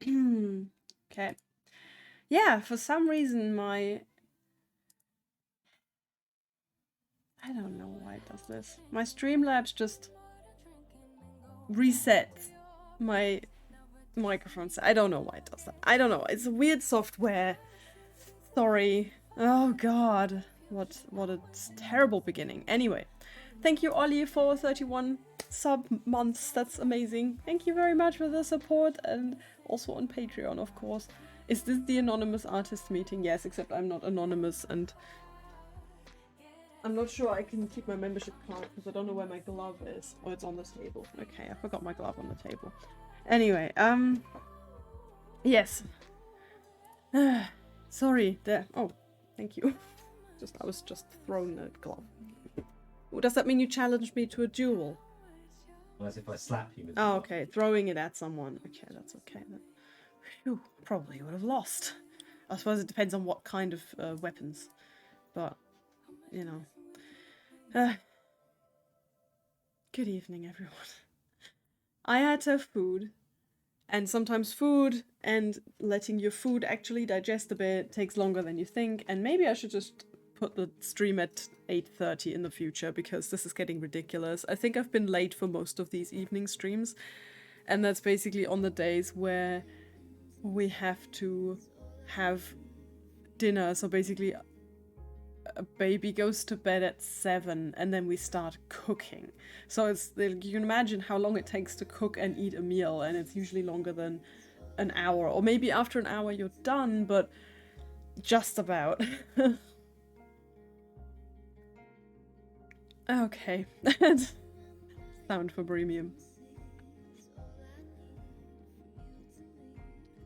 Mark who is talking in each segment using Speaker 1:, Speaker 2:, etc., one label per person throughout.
Speaker 1: Okay. Yeah, for some reason I don't know why it does this. My Streamlabs just resets my microphone. I don't know why it does that. I don't know. It's a weird software. Sorry. Oh god. What a terrible beginning. Anyway, thank you Ollie for 31 sub months. That's amazing. Thank you very much for the support, and also on Patreon, of course. Is this the anonymous artist meeting? Yes, except I'm not anonymous, and I'm not sure I can keep my membership card because I don't know where my glove is. Oh, it's on the table. Okay, I forgot my glove on the table. Anyway, yes. Sorry, there. Oh, thank you. I was just throwing a glove. Does that mean you challenged me to a duel?
Speaker 2: Well, as if I slap you with
Speaker 1: Oh, okay. Throwing it at someone. Okay, that's okay then. Phew, probably would have lost. I suppose it depends on what kind of weapons. But, you know. Good evening, everyone. I had to have food. And sometimes food and letting your food actually digest a bit takes longer than you think. And maybe I should just put the stream at 8:30 in the future, because this is getting ridiculous. I think I've been late for most of these evening streams. And that's basically on the days where we have to have dinner. So basically a baby goes to bed at 7 and then we start cooking. So it's, you can imagine how long it takes to cook and eat a meal, and it's usually longer than an hour, or maybe after an hour you're done, but just about. Okay. Sound for premium.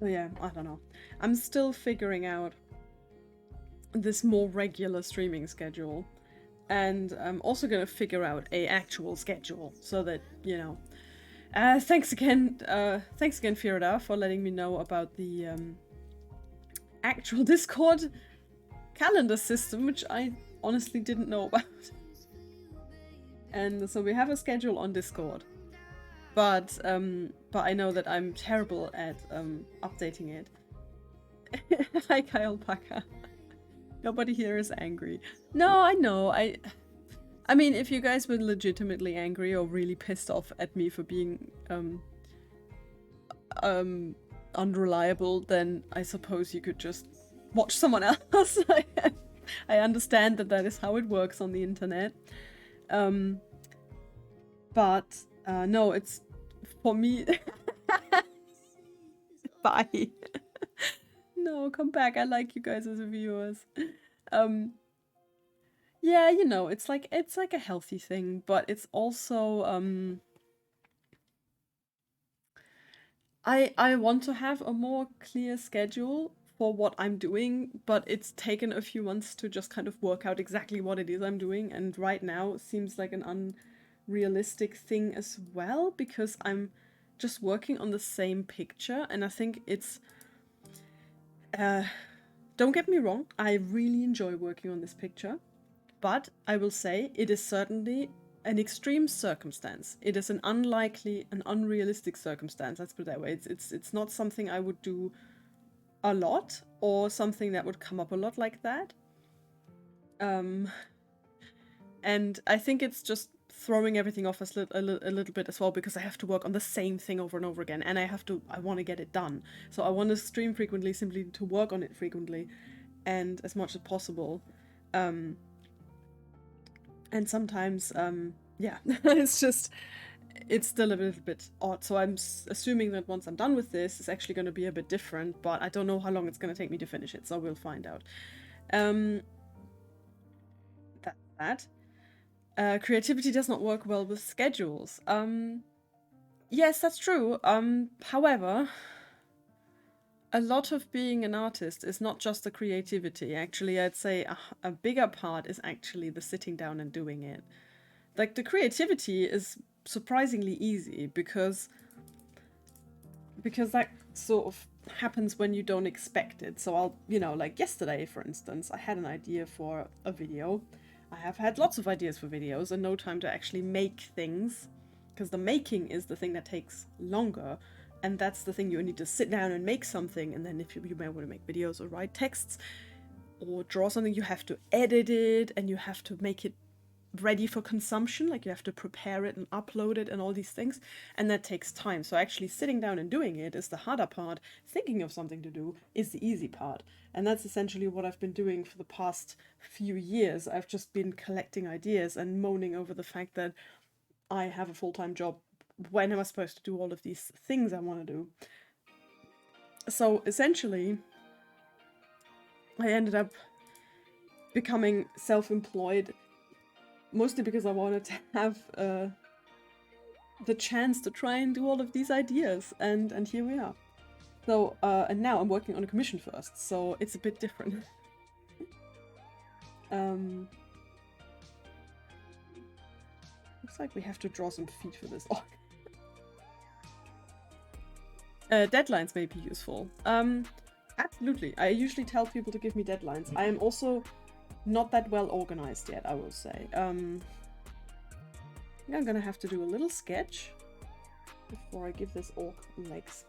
Speaker 1: So yeah, I don't know. I'm still figuring out this more regular streaming schedule, and I'm also gonna figure out a actual schedule so that, you know. Thanks again, Firda, for letting me know about the actual Discord calendar system, which I honestly didn't know about. And so we have a schedule on Discord, but I know that I'm terrible at updating it. Hi, Kyle Paka. Nobody here is angry. No, I know. I mean, if you guys were legitimately angry or really pissed off at me for being unreliable, then I suppose you could just watch someone else. I understand that is how it works on the internet. But no, it's for me. Bye. No, come back. I like you guys as viewers. Yeah, you know, it's like a healthy thing, but it's also I want to have a more clear schedule for what I'm doing, but it's taken a few months to just kind of work out exactly what it is I'm doing, and right now it seems like an unrealistic thing as well, because I'm just working on the same picture, and I think it's don't get me wrong, I really enjoy working on this picture, but I will say it is certainly an extreme circumstance. It is an unlikely, an unrealistic circumstance, let's put it that way. It's not something I would do a lot, or something that would come up a lot like that. And I think it's just throwing everything off a little bit as well, because I have to work on the same thing over and over again, and I want to get it done. So I want to stream frequently simply to work on it frequently and as much as possible. And sometimes, yeah, it's still a little bit odd. So I'm assuming that once I'm done with this, it's actually going to be a bit different, but I don't know how long it's going to take me to finish it, so we'll find out. Creativity does not work well with schedules. Yes, that's true. However, a lot of being an artist is not just the creativity. Actually, I'd say a bigger part is actually the sitting down and doing it. Like, the creativity is surprisingly easy, because that sort of happens when you don't expect it. So I'll, you know, like yesterday, for instance, I had an idea for a video. I have had lots of ideas for videos and no time to actually make things, because the making is the thing that takes longer, And that's the thing, you need to sit down and make something, and then if you may want to make videos or write texts or draw something, you have to edit it and you have to make it ready for consumption, like you have to prepare it and upload it and all these things, and that takes time. So actually sitting down and doing it is the harder part. Thinking of something to do is the easy part, and that's essentially what I've been doing for the past few years. I've just been collecting ideas and moaning over the fact that I have a full-time job. When am I supposed to do all of these things I want to do? So essentially I ended up becoming self-employed, mostly because I wanted to have the chance to try and do all of these ideas, and here we are. So, and now I'm working on a commission first, so it's a bit different. Looks like we have to draw some feet for this. Oh. Deadlines may be useful. Absolutely. I usually tell people to give me deadlines. I am also not that well organized yet, I will say. I think I'm gonna have to do a little sketch before I give this orc legs.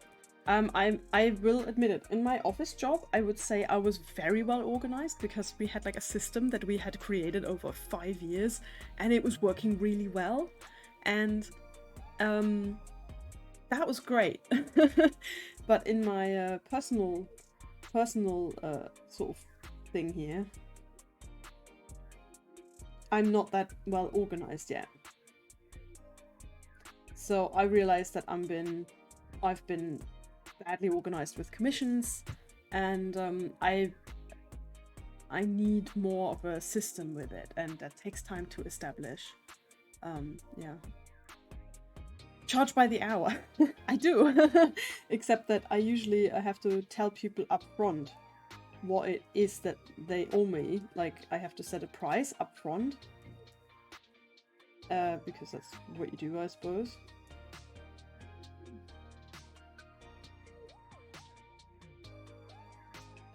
Speaker 1: I will admit it, in my office job, I would say I was very well organized because we had like a system that we had created over 5 years and it was working really well. And that was great. But in my personal sort of thing here, I'm not that well organized yet. So I realized that I've been badly organized with commissions, and I need more of a system with it, and that takes time to establish. Yeah. Charge by the hour. I do. Except that I usually have to tell people up front what it is that they owe me. Like, I have to set a price up front. Because that's what you do, I suppose.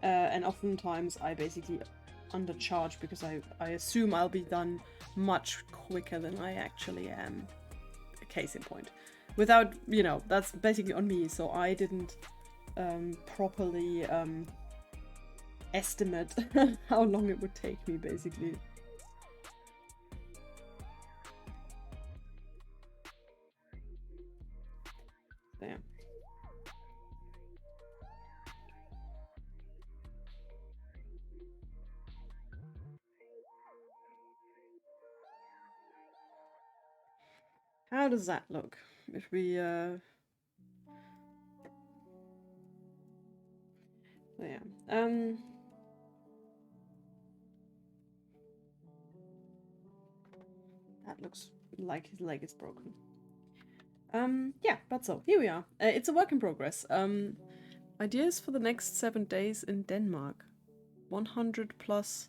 Speaker 1: And oftentimes I basically undercharge because I assume I'll be done much quicker than I actually am. Case in point. Without, you know, that's basically on me, so I didn't properly estimate how long it would take me, basically. There. How does that look? If we, there. That looks like his leg is broken. Yeah, but so, here we are. It's a work in progress. Ideas for the next 7 days in Denmark. 100 plus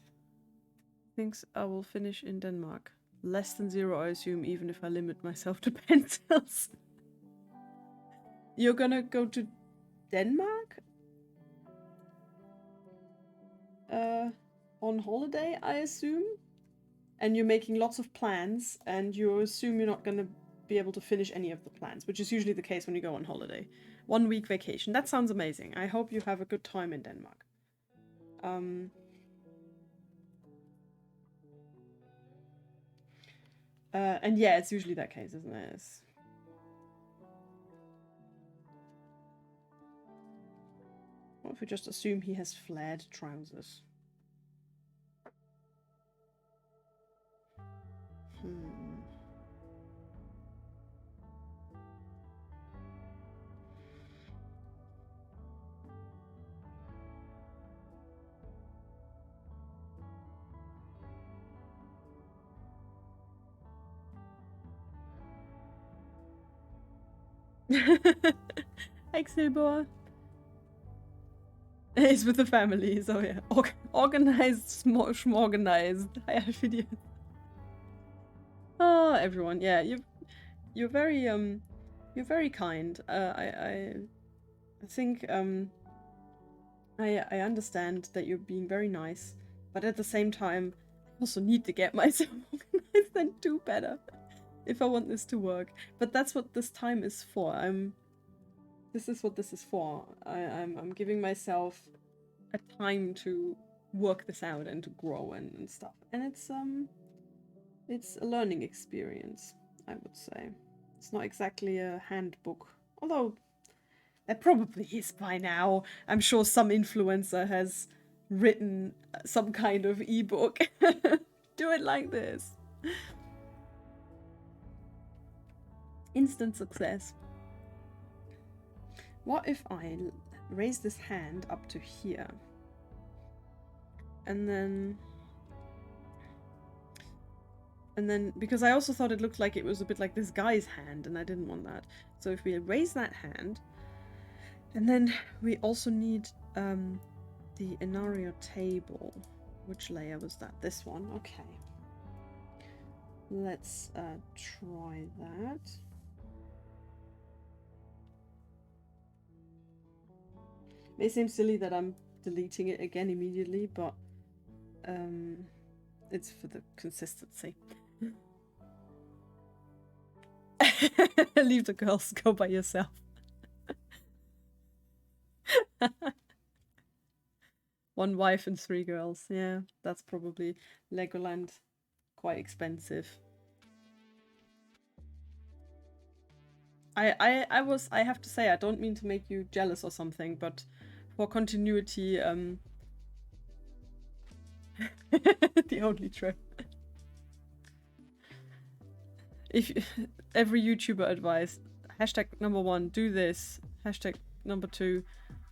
Speaker 1: things I will finish in Denmark. Less than 0, I assume, even if I limit myself to pencils. You're gonna go to Denmark? On holiday, I assume? And you're making lots of plans, and you assume you're not gonna be able to finish any of the plans, which is usually the case when you go on holiday. 1 week vacation. That sounds amazing. I hope you have a good time in Denmark. And yeah, it's usually that case, isn't it? What if we just assume he has flared trousers? Exilboa. He's with the family, so yeah. Organized, schmorganized. Higher video. Oh, everyone, yeah, you're very kind. I think I understand that you're being very nice, but at the same time, I also need to get myself organized and do better if I want this to work. But that's what this time is for. This is what this is for. I'm giving myself a time to work this out and to grow and stuff. And it's a learning experience, I would say. It's not exactly a handbook, although there probably is by now. I'm sure some influencer has written some kind of ebook. Do it like this. Instant success. What if I raise this hand up to here? And then, because I also thought it looked like it was a bit like this guy's hand, and I didn't want that. So if we raise that hand, and then we also need the Inario table. Which layer was that? This one? Okay. Let's try that. It may seem silly that I'm deleting it again immediately, but it's for the consistency. Leave the girls, go by yourself. One wife and 3 girls. Yeah, that's probably Legoland. Quite expensive. I have to say, I don't mean to make you jealous or something, but for continuity, the only trip. If every YouTuber advice, hashtag number 1, do this. Hashtag number 2,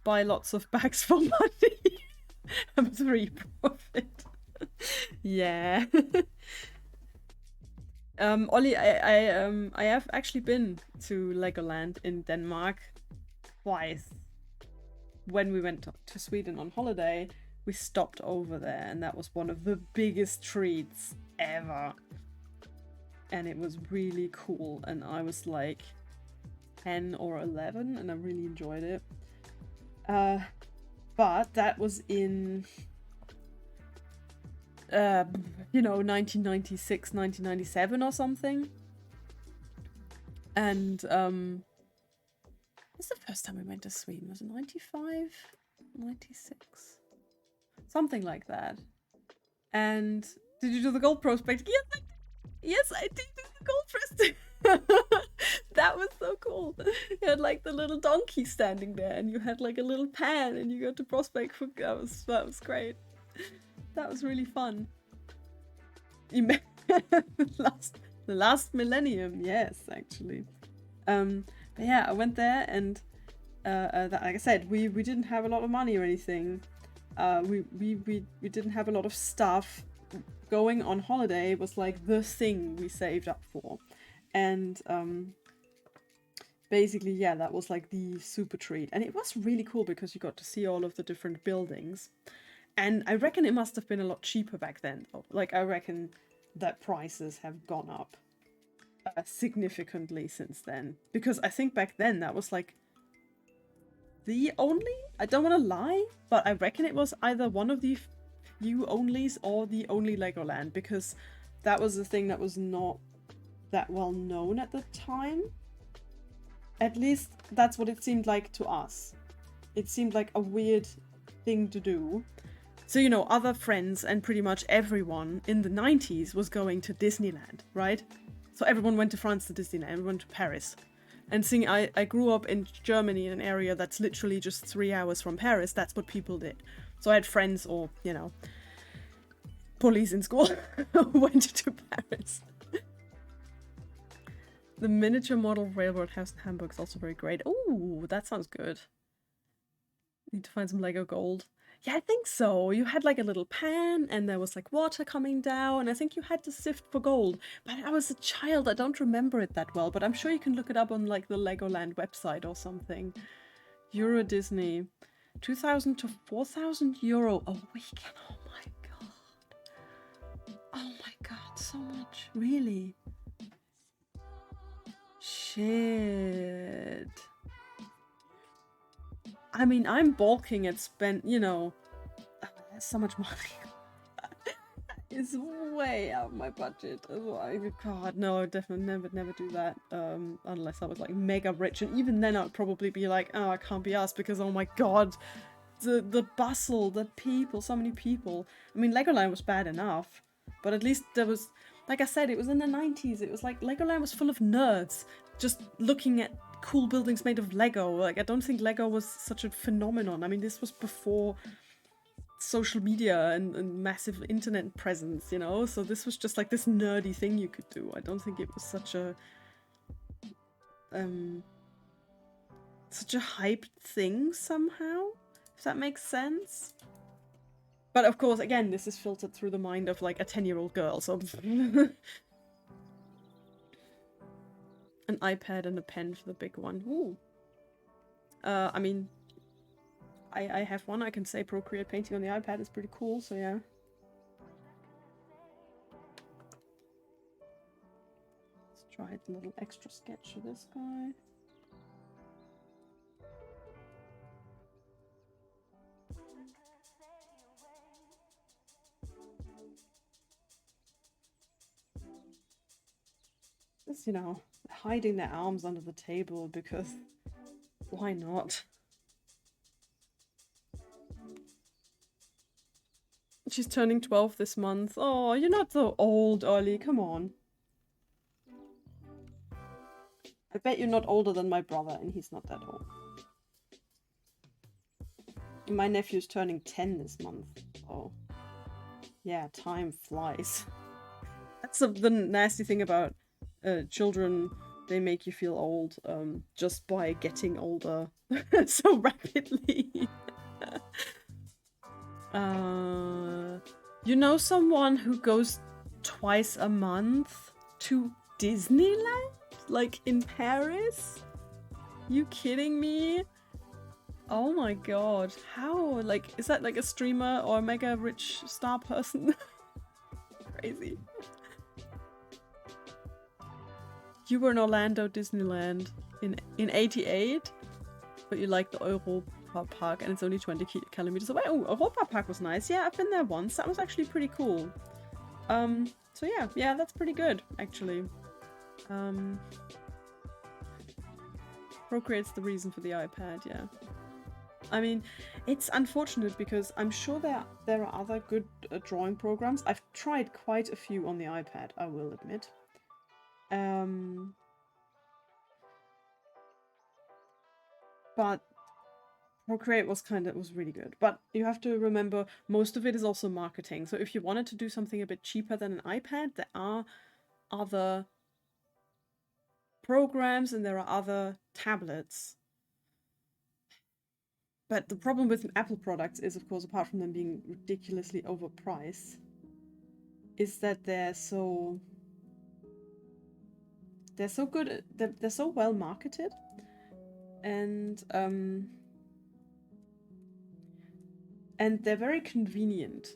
Speaker 1: buy lots of bags for money. Number 3, profit. Yeah. Ollie, I have actually been to Legoland in Denmark twice. When we went to Sweden on holiday, we stopped over there, and that was one of the biggest treats ever. And it was really cool, and I was like 10 or 11, and I really enjoyed it. But that was in, 1996, 1997 or something. And what's the first time we went to Sweden? Was it 95? 96? Something like that. And did you do the gold prospect? Yes, I did do the gold prospect. That was so cool. You had like the little donkey standing there, and you had like a little pan, and you got to prospect for. That was great. That was really fun. The last millennium, yes, actually. But yeah, I went there, and like I said, we didn't have a lot of money or anything. We didn't have a lot of stuff. Going on holiday was like the thing we saved up for, and basically, yeah, that was like the super treat, and it was really cool because you got to see all of the different buildings. And I reckon it must have been a lot cheaper back then. Like, I reckon that prices have gone up significantly since then. Because I think back then that was like the only, I don't want to lie, but I reckon it was either one of the few onlys or the only Legoland. Because that was the thing that was not that well known at the time. At least that's what it seemed like to us. It seemed like a weird thing to do. So, you know, other friends and pretty much everyone in the 90s was going to Disneyland, right? So everyone went to France to Disneyland, everyone went to Paris. And seeing I grew up in Germany in an area that's literally just 3 hours from Paris, that's what people did. So I had friends or, you know, bullies in school who went to Paris. The miniature model railroad house in Hamburg is also very great. Ooh, that sounds good. Need to find some Lego gold. Yeah, I think so. You had like a little pan and there was like water coming down. I think you had to sift for gold. But I was a child. I don't remember it that well. But I'm sure you can look it up on like the Legoland website or something. Euro Disney. 2,000 to 4,000 euro a weekend. Oh my god. Oh my god, so much. Really? Shit. I mean, I'm balking at spend, you know, that's so much money. is way out of my budget. God, no, definitely never do that. Unless I was like mega rich, and even then I'd probably be like, oh, I can't be asked because oh my god, the bustle, the people, so many people. I mean, Legoland was bad enough, but at least there was, like I said, it was in the 90s. It was like Legoland was full of nerds just looking at cool buildings made of Lego. Like, I don't think Lego was such a phenomenon. I mean, this was before social media and massive internet presence, you know? So this was just like this nerdy thing you could do. I don't think it was such a hyped thing somehow, if that makes sense. But of course, again, this is filtered through the mind of like a 10-year-old girl, so an iPad and a pen for the big one. Ooh. I mean, I have one. I can say Procreate painting on the iPad is pretty cool, so yeah. Let's try a little extra sketch for this guy. Just, you know, hiding their arms under the table because why not? She's turning 12 this month. Oh, you're not so old, Ollie. Come on. I bet you're not older than my brother, and he's not that old. My nephew's turning 10 this month. Oh. Yeah, time flies. That's the nasty thing about children. They make you feel old just by getting older so rapidly. You know someone who goes twice a month to Disneyland? Like in Paris? You kidding me? Oh my god. How? Like, is that like a streamer or a mega rich star person? Crazy. You were in Orlando Disneyland in 88, but you like the Europa Park and it's only 20 kilometers away. Oh, Europa Park was nice. Yeah, I've been there once. That was actually pretty cool. So yeah, that's pretty good, actually. Procreate's the reason for the iPad, yeah. I mean, it's unfortunate because I'm sure there are other good drawing programs. I've tried quite a few on the iPad, I will admit. But Procreate was really good. But you have to remember, most of it is also marketing. So if you wanted to do something a bit cheaper than an iPad, there are other programs and there are other tablets. But the problem with Apple products is, of course, apart from them being ridiculously overpriced, is that they're so good, they're so well marketed, and they're very convenient.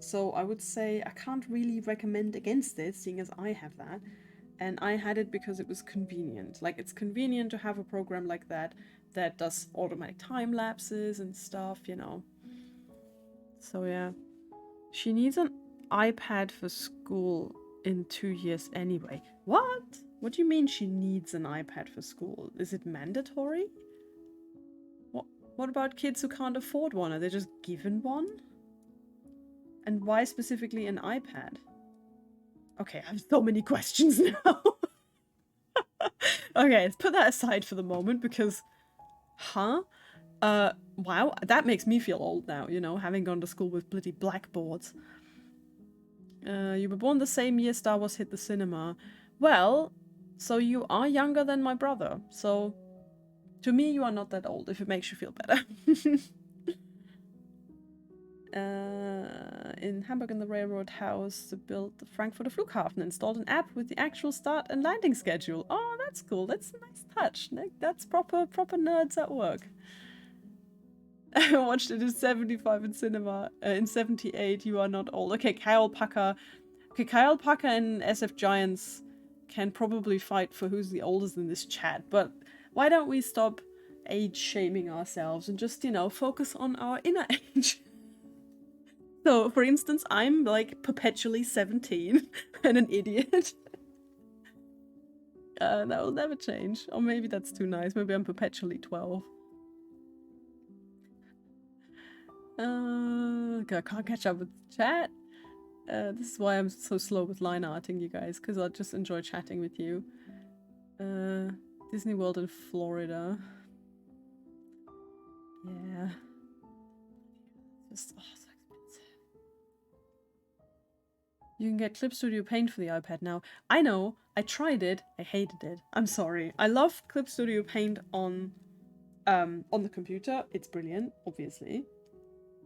Speaker 1: So I would say I can't really recommend against it, seeing as I have that. And I had it because it was convenient. Like, it's convenient to have a program like that that does automatic time lapses and stuff, you know. So yeah. She needs an iPad for school in 2 years anyway. What? What do you mean she needs an iPad for school? Is it mandatory? What about kids who can't afford one? Are they just given one? And why specifically an iPad? Okay, I have so many questions now. Okay, let's put that aside for the moment because... Huh? Wow, that makes me feel old now, you know, having gone to school with bloody blackboards. You were born the same year Star Wars hit the cinema. Well, so you are younger than my brother, so... To me, you are not that old, if it makes you feel better. In Hamburg in the railroad house, they built the Frankfurter Flughafen, installed an app with the actual start and landing schedule. Oh, that's cool. That's a nice touch. That's proper nerds at work. I watched it in 75 in cinema. In 78, you are not old. Okay, Kyle Packer. Okay, Kyle Packer and SF Giants can probably fight for who's the oldest in this chat, but why don't we stop age-shaming ourselves and just, you know, focus on our inner age? So, for instance, I'm like perpetually 17 and an idiot. That will never change. Or maybe that's too nice. Maybe I'm perpetually 12. I can't catch up with chat. This is why I'm so slow with line arting, you guys, because I just enjoy chatting with you. Disney World in Florida. Yeah. Just, oh, so expensive. You can get Clip Studio Paint for the iPad now. I know. I tried it. I hated it. I'm sorry. I love Clip Studio Paint on the computer. It's brilliant, obviously.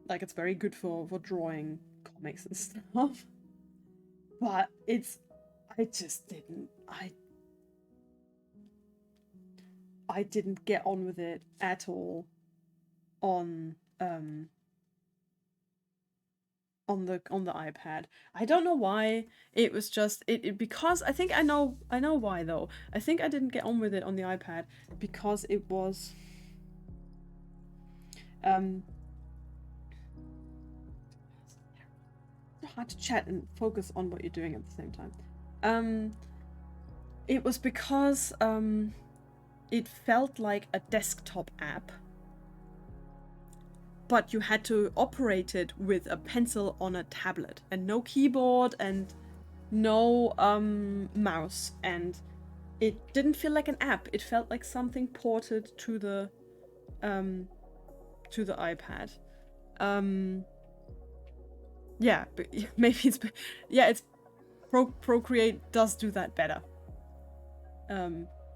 Speaker 1: Like, it's very good for drawing comics and stuff. But I just didn't. I didn't get on with it at all on the iPad. I don't know why. It was just because I think I know why though. I think I didn't get on with it on the iPad because it was hard to chat and focus on what you're doing at the same time. It was because it felt like a desktop app, but you had to operate it with a pencil on a tablet and no keyboard and no mouse, and it didn't feel like an app. It felt like something ported to the iPad. Yeah, but maybe it's Procreate does do that better.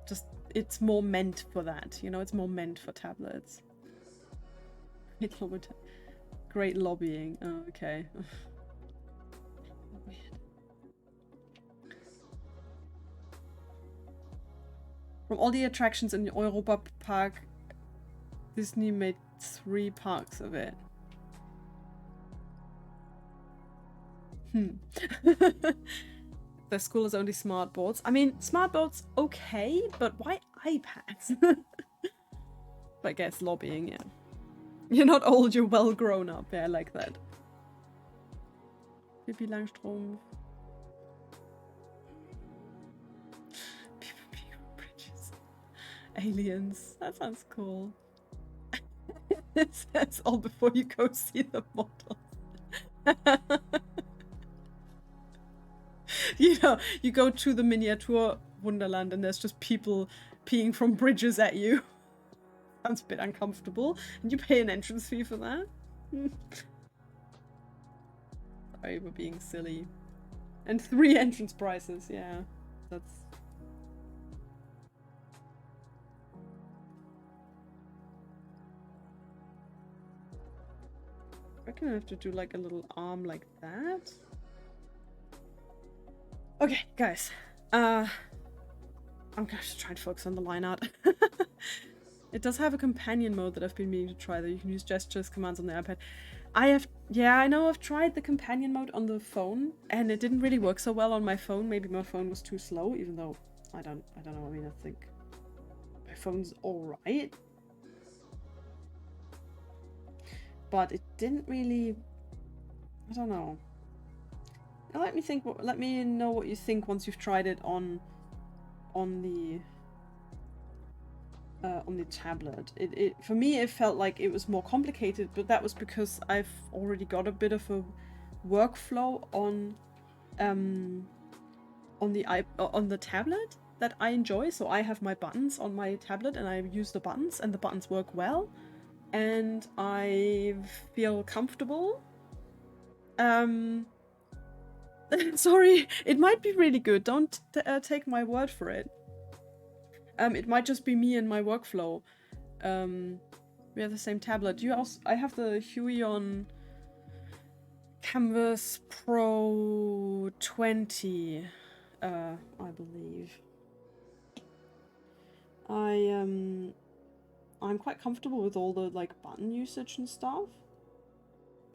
Speaker 1: Just it's more meant for that, you know. It's more meant for tablets. Great lobbying. Oh, okay. Weird. From all the attractions in the Europa Park, Disney made 3 parks of it. The school is only smart boards. I mean, smart boards, okay, but why iPads? But I guess lobbying, yeah. You're not old, you're well grown up. Yeah, I like that. Pippi Langstrumpf. Bridges. Aliens. That sounds cool. That's all before you go see the models. You know, you go to the miniature Wonderland and there's just people peeing from bridges at you. Sounds a bit uncomfortable. And you pay an entrance fee for that? Sorry, we're being silly. And 3 entrance prices, yeah. That's... I reckon I have to do like a little arm like that. Okay, guys. I'm gonna try to focus on the line art. It does have a companion mode that I've been meaning to try, that you can use gestures, commands on the iPad. I know I've tried the companion mode on the phone, and it didn't really work so well on my phone. Maybe my phone was too slow, even though I don't know. I mean, I think my phone's alright. But it didn't really... I don't know. Now let me know what you think once you've tried it on the tablet. For me it felt like it was more complicated, but that was because I've already got a bit of a workflow on the tablet that I enjoy. So I have my buttons on my tablet and I use the buttons, and the buttons work well and I feel comfortable. Sorry, it might be really good. Don't take my word for it. It might just be me and my workflow. We have the same tablet. I have the Huion Canvas Pro 20, I believe. I'm quite comfortable with all the like button usage and stuff.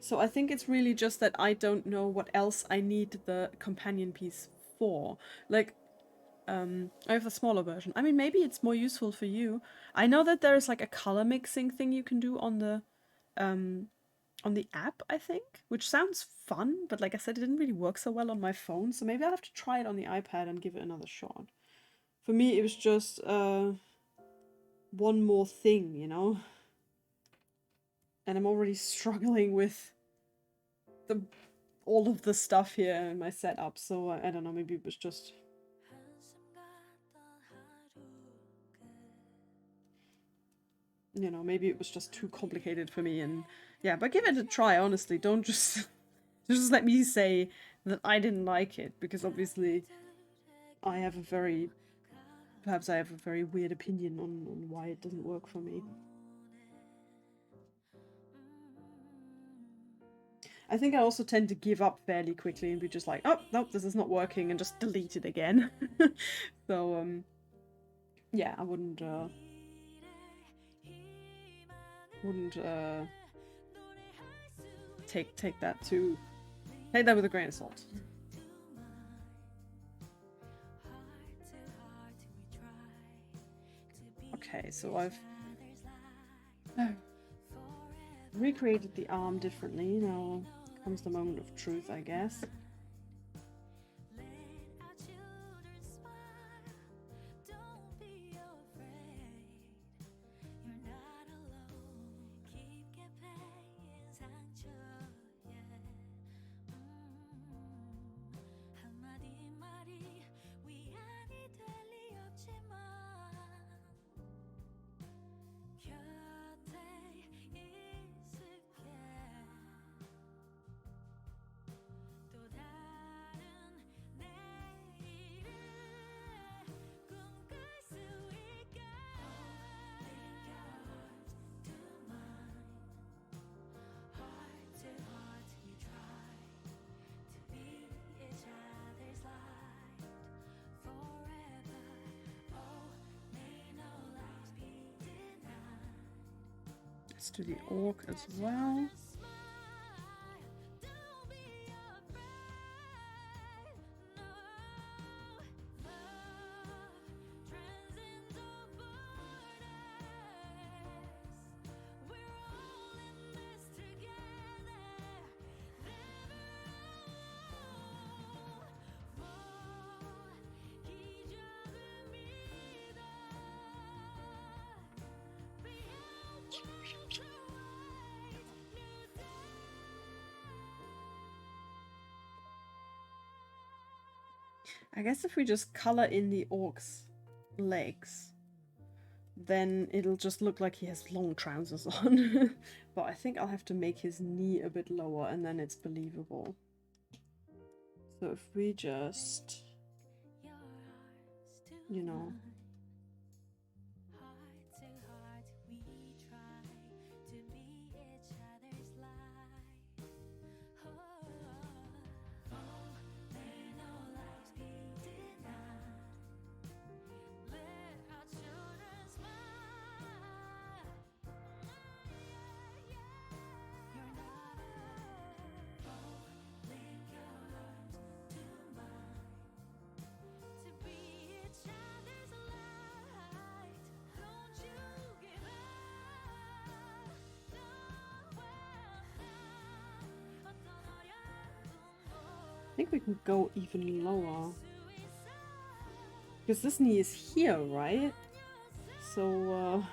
Speaker 1: So I think it's really just that I don't know what else I need the companion piece for. Like, I have the smaller version. I mean, maybe it's more useful for you. I know that there's like a color mixing thing you can do on the on the app, I think, which sounds fun, but like I said, it didn't really work so well on my phone, so maybe I'll have to try it on the iPad and give it another shot. For me, it was just one more thing, you know? And I'm already struggling with all of the stuff here in my setup, so I don't know, maybe it was just... You know, maybe it was just too complicated for me, and yeah, but give it a try, honestly. Don't just just let me say that I didn't like it, because obviously I have a very, perhaps I have a very weird opinion on why it doesn't work for me. I think I also tend to give up fairly quickly and be just like, oh, nope, this is not working, and just delete it again. So, yeah, I wouldn't take that with a grain of salt. Okay, so I've recreated the arm differently. Now comes the moment of truth, I guess. Let's do the orc as well. I guess if we just color in the orc's legs, then it'll just look like he has long trousers on. But I think I'll have to make his knee a bit lower, and then it's believable. So if we just, you know, I think we can go even lower. Because this knee is here, right? So,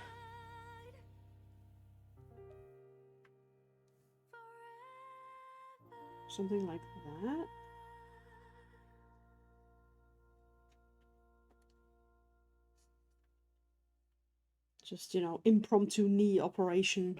Speaker 1: something like that. Just, you know, impromptu knee operation.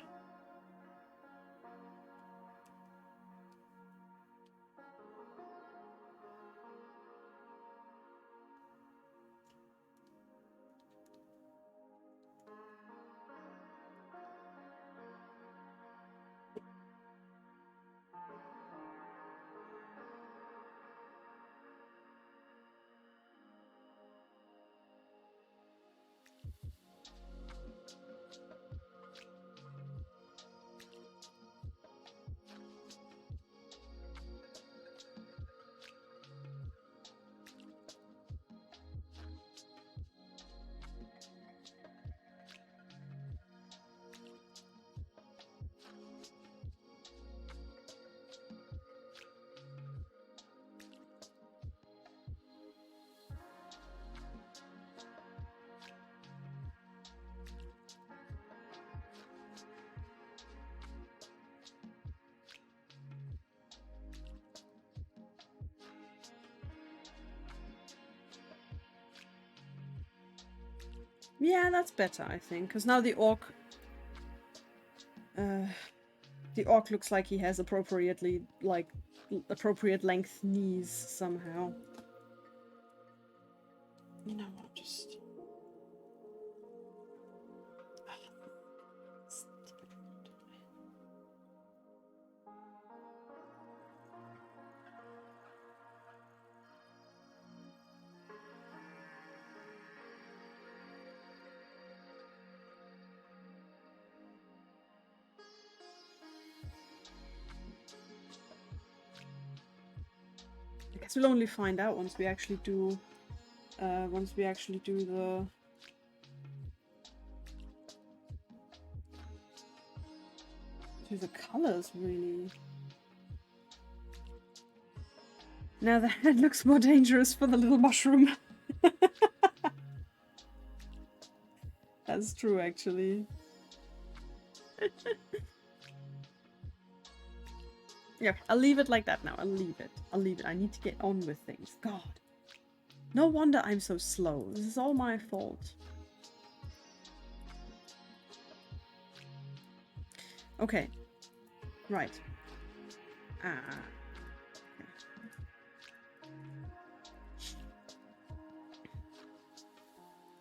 Speaker 1: Yeah, that's better, I think, because now the orc looks like he has appropriate length knees somehow. You know what, just... I guess we'll only find out once we actually do the colors, really. Now the head looks more dangerous for the little mushroom. That's true, actually. Yeah, I'll leave it like that now. I'll leave it. I need to get on with things. God. No wonder I'm so slow. This is all my fault. Okay. Right. Okay.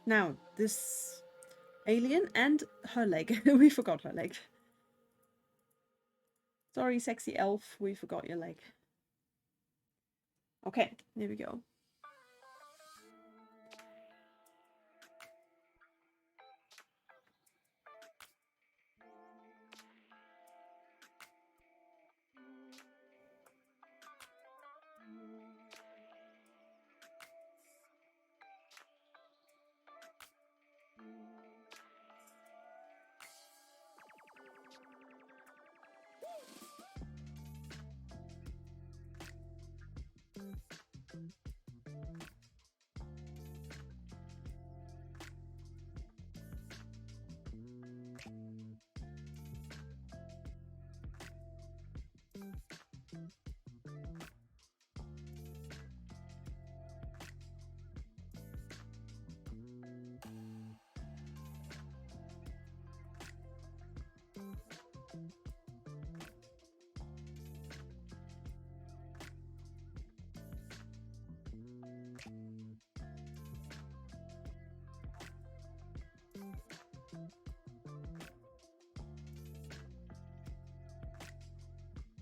Speaker 1: Now, this alien and her leg. We forgot her leg. Sorry, sexy elf. We forgot your leg. Okay, here we go.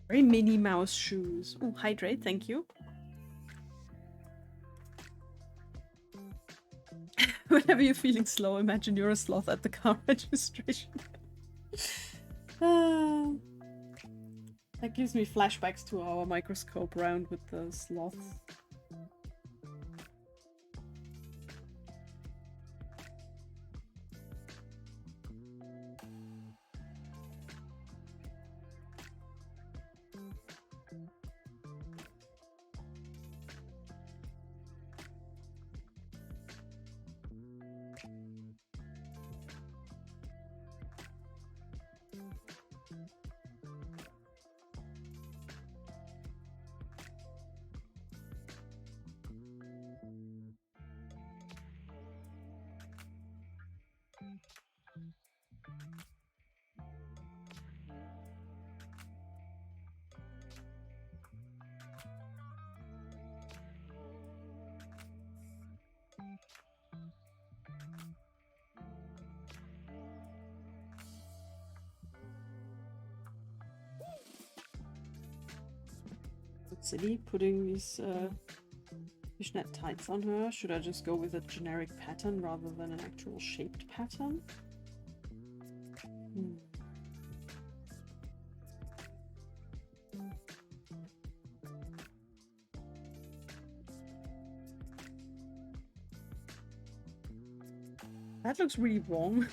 Speaker 1: Very Minnie Mouse shoes. Oh, hydrate, thank you. Whenever you're feeling slow, imagine you're a sloth at the car registration. That gives me flashbacks to our microscope round with the sloths. Silly putting these fishnet tights on her. Should I just go with a generic pattern rather than an actual shaped pattern? That looks really wrong.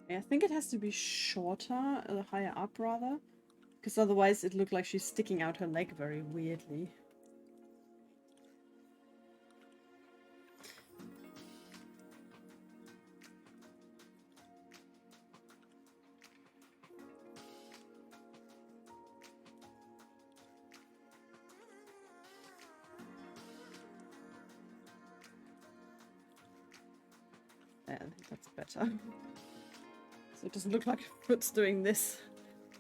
Speaker 1: I think it has to be shorter, higher up rather. Because otherwise it looked like she's sticking out her leg very weirdly. Yeah, I think that's better. So it doesn't look like foot's doing this.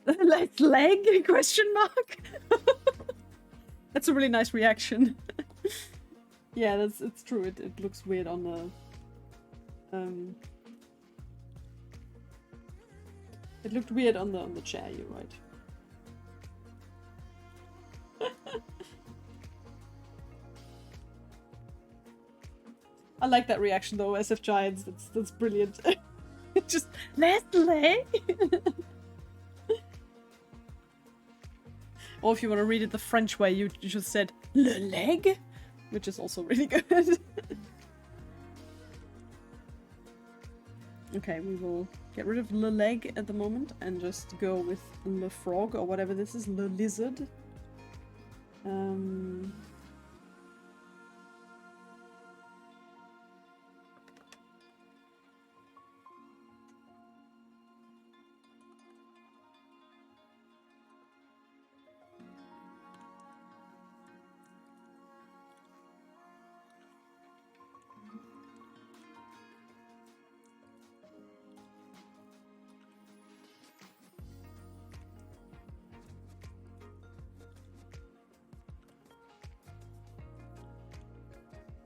Speaker 1: Left leg? Question mark? That's a really nice reaction. Yeah, it's true. It looks weird on the it looked weird on the chair, you're right. I like that reaction though, SF Giants. That's brilliant. Just left leg. Or if you want to read it the French way, you just said le leg, which is also really good. Okay, we will get rid of le leg at the moment and just go with le frog or whatever this is, le lizard.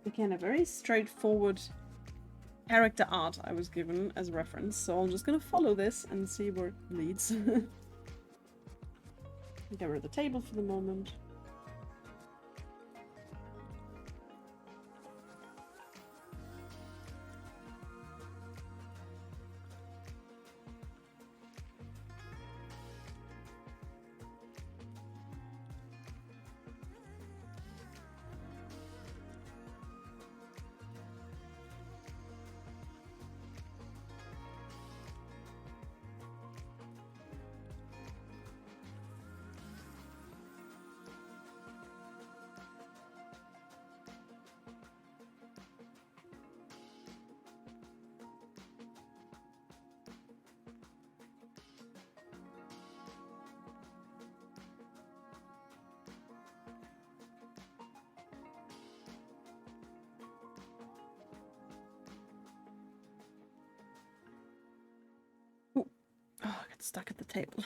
Speaker 1: Again, a very straightforward character art I was given as reference, so I'm just gonna follow this and see where it leads. Get rid of the table for the moment. Oh, I got stuck at the table.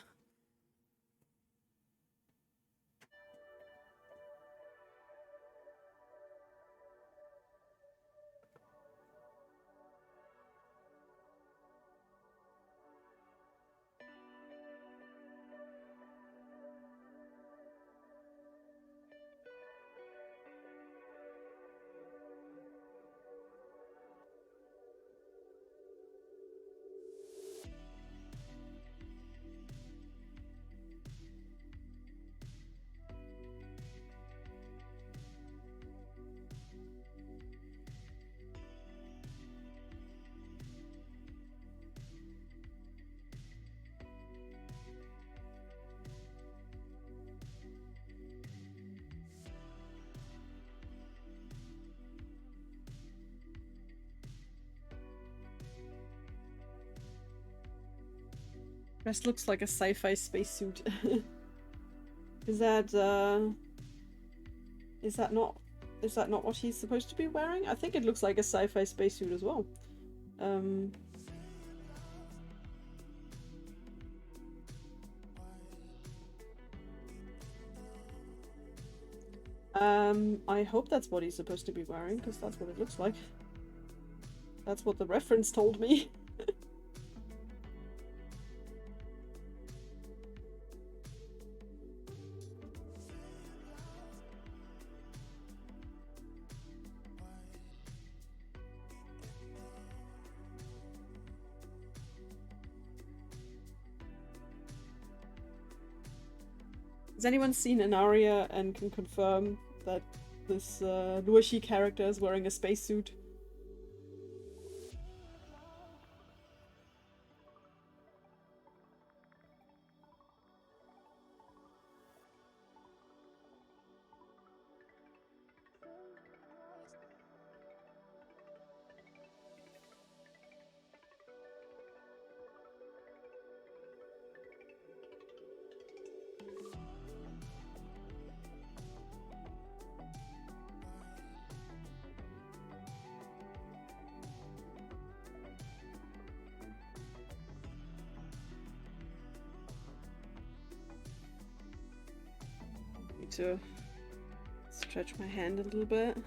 Speaker 1: Rest looks like a sci-fi spacesuit. Is that not what he's supposed to be wearing? I think it looks like a sci-fi spacesuit as well. I hope that's what he's supposed to be wearing, because that's what it looks like. That's what the reference told me. Has anyone seen Anaria and can confirm that this Luoshi character is wearing a spacesuit? to stretch my hand a little bit.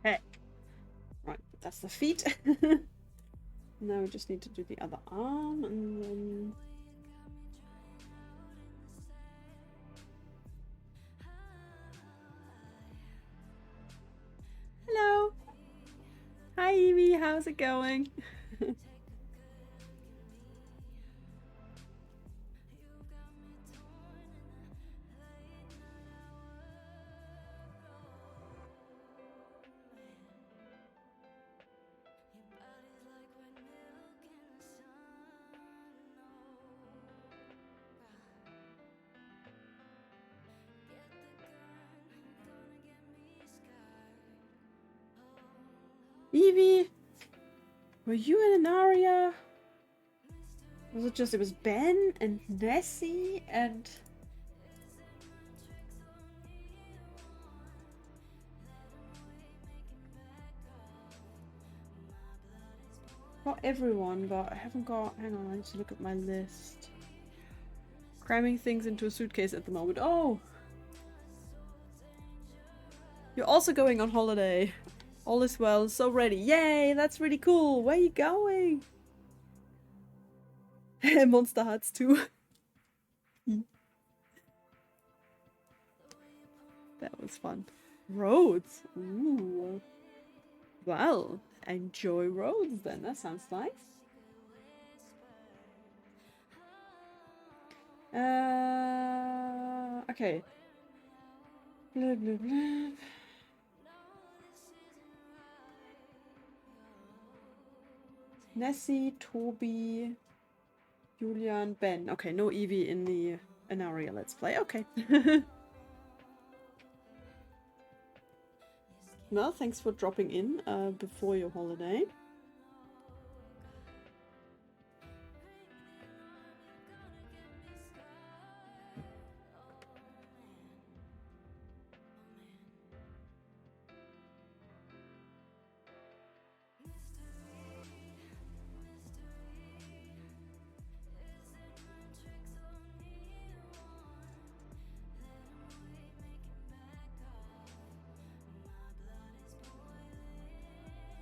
Speaker 1: Okay. Right, that's the feet. Now we just need to do the other arm and then... Hello! Hi Evie, how's it going? Evie, were you in an area? Was it just, it was Ben and Nessie and... Got everyone, but I haven't got, hang on, I need to look at my list. Cramming things into a suitcase at the moment. Oh! You're also going on holiday. All is well, so ready. Yay, that's really cool. Where are you going? Monster Hearts 2. That was fun. Roads. Ooh. Well, enjoy roads then. That sounds nice. Okay. Blah, blah, blah. Nessie, Toby, Julian, Ben. Okay, no Evie in the Anaria Let's Play. Okay. Well, thanks for dropping in before your holiday.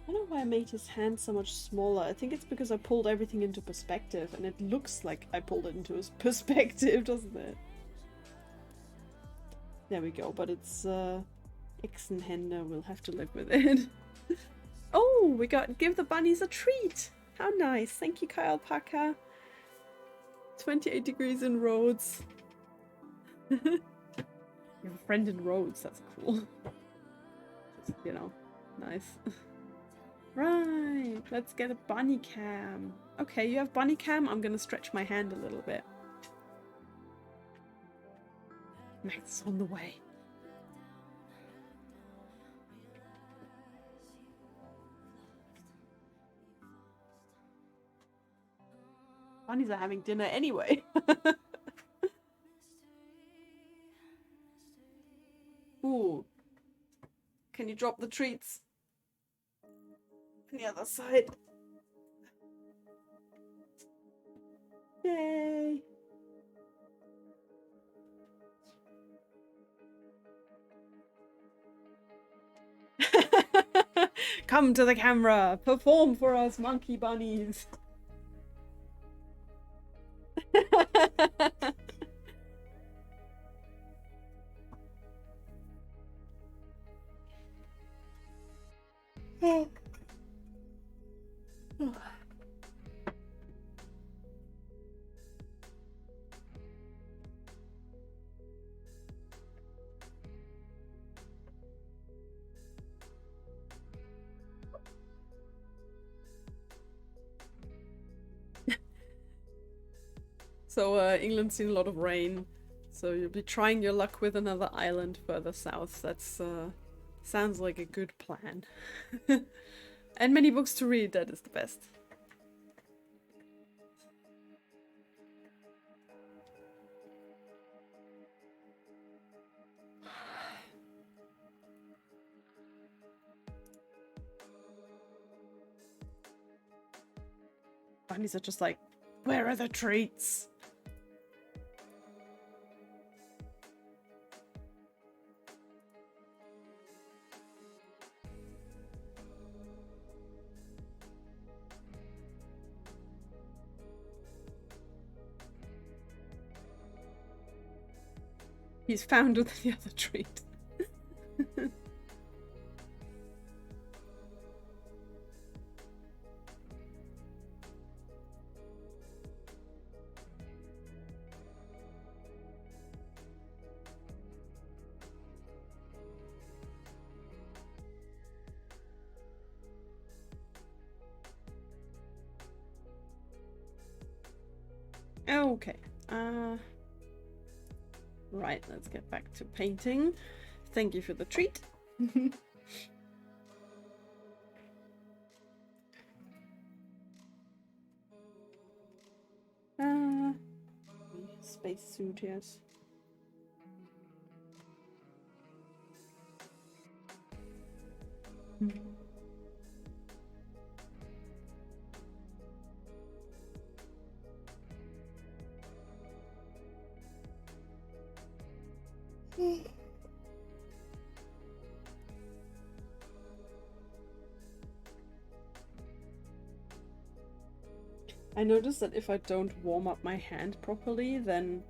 Speaker 1: I don't know why I made his hand so much smaller. I think it's because I pulled everything into perspective, and it looks like I pulled it into his perspective, doesn't it? There we go, but it's Ixenhänder, we'll have to live with it. Oh, we got give the bunnies a treat. How nice. Thank you, Kyle Alpaca. 28 degrees in Rhodes. You have a friend in Rhodes. That's cool. Just, you know, nice. Right, let's get a bunny cam. Okay, you have bunny cam. I'm gonna stretch my hand a little bit. Max is on the way. Bunnies are having dinner anyway. Ooh. Can you drop the treats? On the other side. Yay. Come to the camera. Perform for us, monkey bunnies. So England's seen a lot of rain, so you'll be trying your luck with another island further south. That's sounds like a good plan. And many books to read, that is the best. Bunnies are just like, where are the treats? He's found with the other treat. Okay. Right, let's get back to painting. Thank you for the treat. Spacesuit, yes. I noticed that if I don't warm up my hand properly, then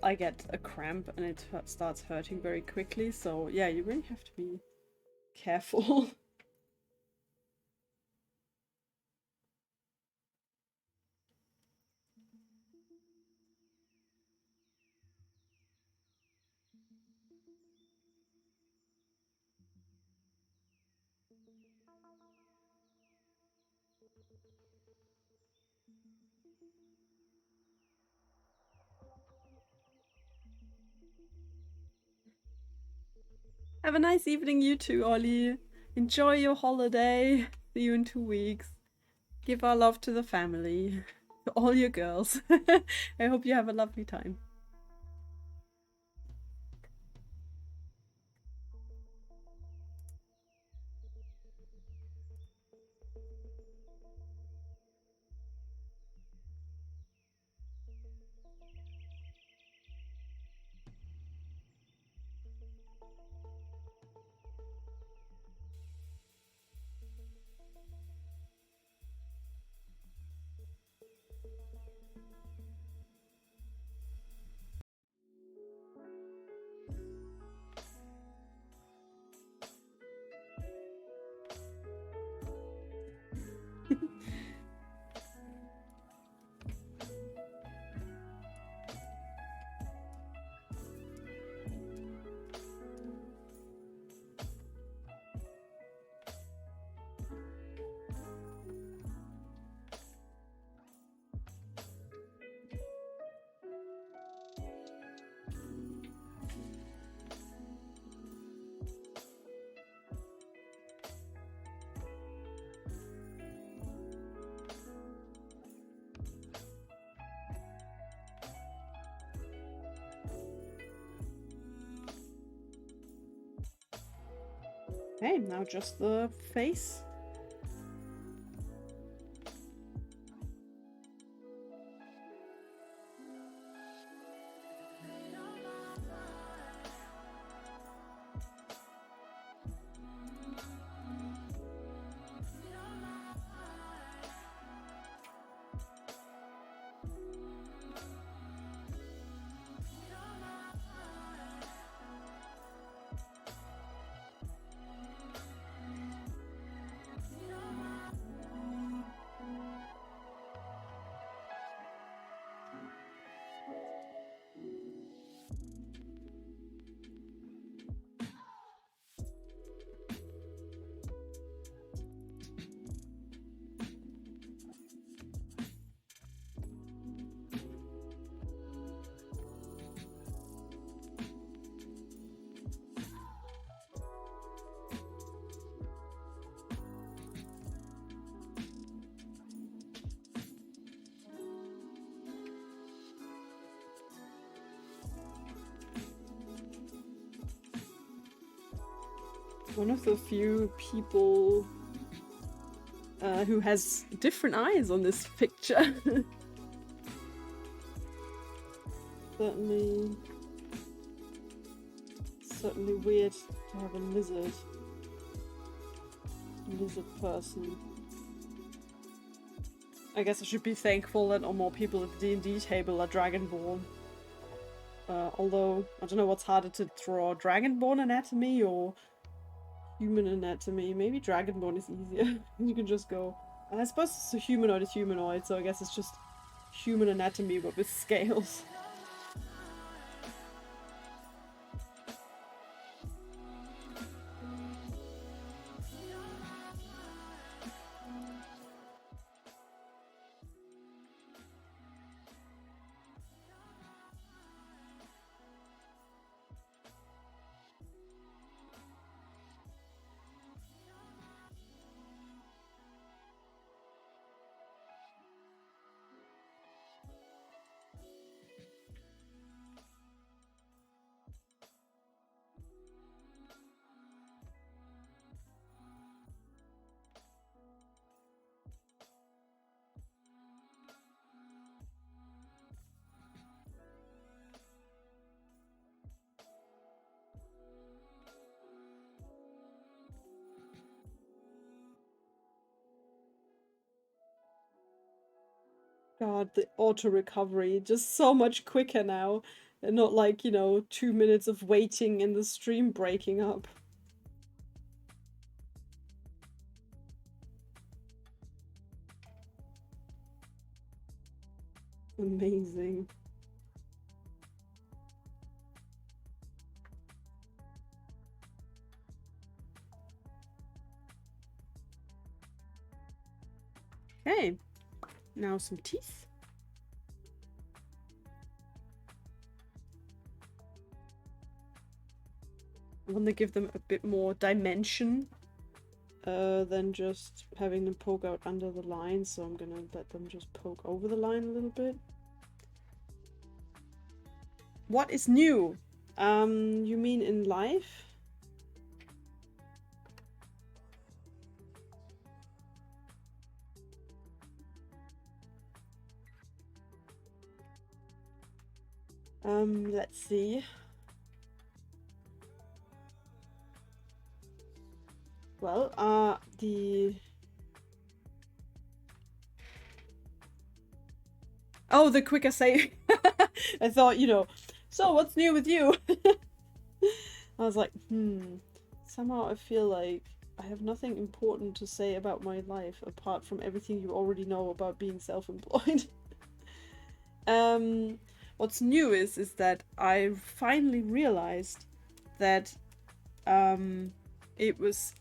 Speaker 1: I get a cramp and it starts hurting very quickly. So yeah, you really have to be careful. Have a nice evening, you too, Ollie. Enjoy your holiday. See you in 2 weeks. Give our love to the family, to all your girls. I hope you have a lovely time. Okay, now just the face. One of the few people who has different eyes on this picture. Certainly weird to have a lizard person. I guess I should be thankful that not more people at the D&D table are Dragonborn. Although, I don't know what's harder to draw, Dragonborn anatomy or human anatomy. Maybe Dragonborn is easier. You can just go... I suppose it's a humanoid is humanoid, so I guess it's just human anatomy but with scales. God, the auto recovery, just so much quicker now. And not like, you know, 2 minutes of waiting and the stream breaking up. Amazing. Okay, now some teeth. I want to give them a bit more dimension than just having them poke out under the line, so I'm gonna let them just poke over the line a little bit. What is new? You mean in life? Let's see. Well, Oh, the quicker say. I thought, you know, so what's new with you? I was like, somehow I feel like I have nothing important to say about my life apart from everything you already know about being self-employed. What's new is that I finally realized that it was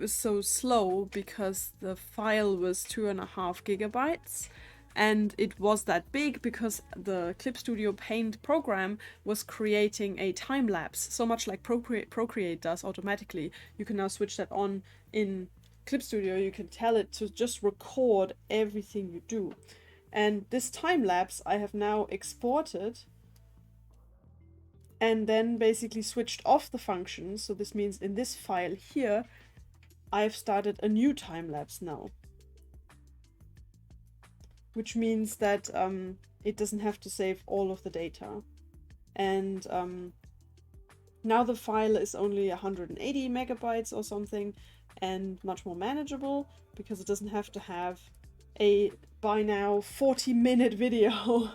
Speaker 1: so slow because the file was 2.5 gigabytes, and it was that big because the Clip Studio Paint program was creating a time lapse, so much like Procreate does automatically. You can now switch that on in Clip Studio. You can tell it to just record everything you do, and this time lapse I have now exported and then basically switched off the function. So this means in this file here, I've started a new time lapse now. Which means that it doesn't have to save all of the data. And now the file is only 180 megabytes or something, and much more manageable because it doesn't have to have a by now 40-minute video.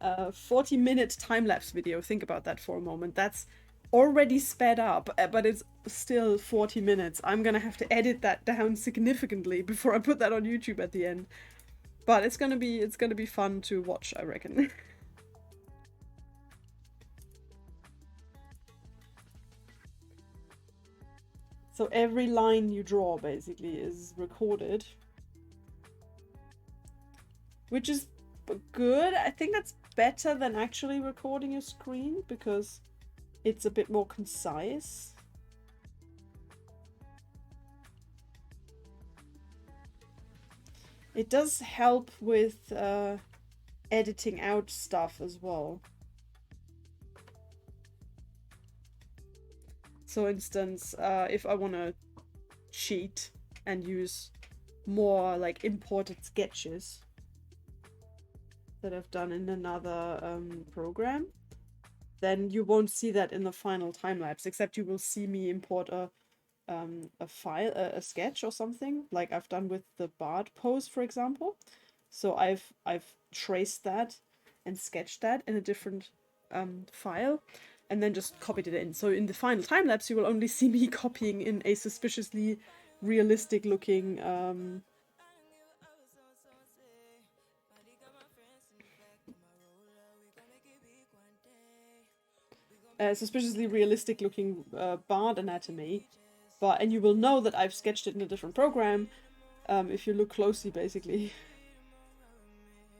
Speaker 1: 40-minute time-lapse video. Think about that for a moment. That's already sped up, but it's still 40 minutes. I'm gonna have to edit that down significantly before I put that on YouTube at the end. But it's gonna be fun to watch, I reckon. So every line you draw basically is recorded, which is good. I think that's better than actually recording your screen because it's a bit more concise. It does help with editing out stuff as well. So, instance, if I want to cheat and use more like imported sketches that I've done in another program, then you won't see that in the final time lapse, except you will see me import a file, a sketch or something, like I've done with the Bard pose, for example. So I've traced that and sketched that in a different file, and then just copied it in. So in the final time lapse, you will only see me copying in a suspiciously realistic looking Bard anatomy, and you will know that I've sketched it in a different program if you look closely, basically.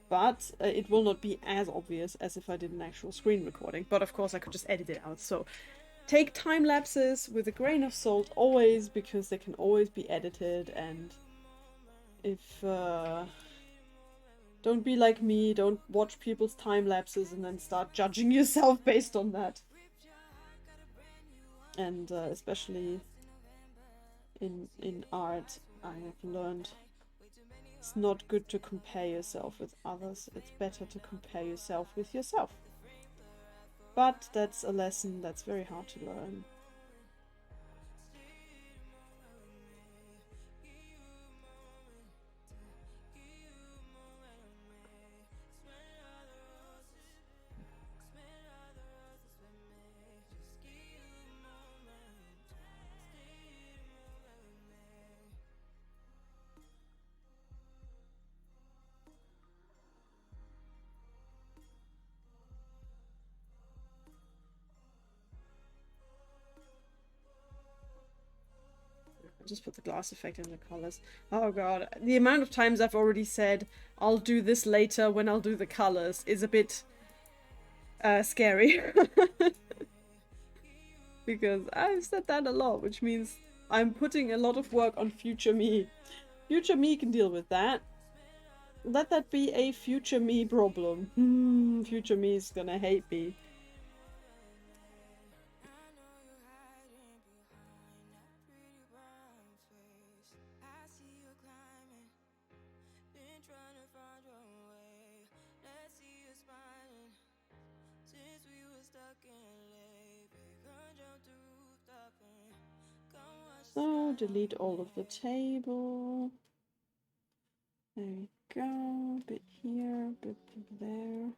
Speaker 1: But it will not be as obvious as if I did an actual screen recording. But of course I could just edit it out. So take time lapses with a grain of salt always, because they can always be edited. And if don't be like me, don't watch people's time lapses and then start judging yourself based on that. And especially in art, I have learned it's not good to compare yourself with others. It's better to compare yourself with yourself. But that's a lesson that's very hard to learn. Just put the glass effect in the colors. Oh god, the amount of times I've already said I'll do this later when I'll do the colors is a bit scary. Because I've said that a lot, which means I'm putting a lot of work on future me. Future me can deal with that. Let that be a future me problem. Future me is gonna hate me. So, delete all of the table. There we go. Bit here, bit there.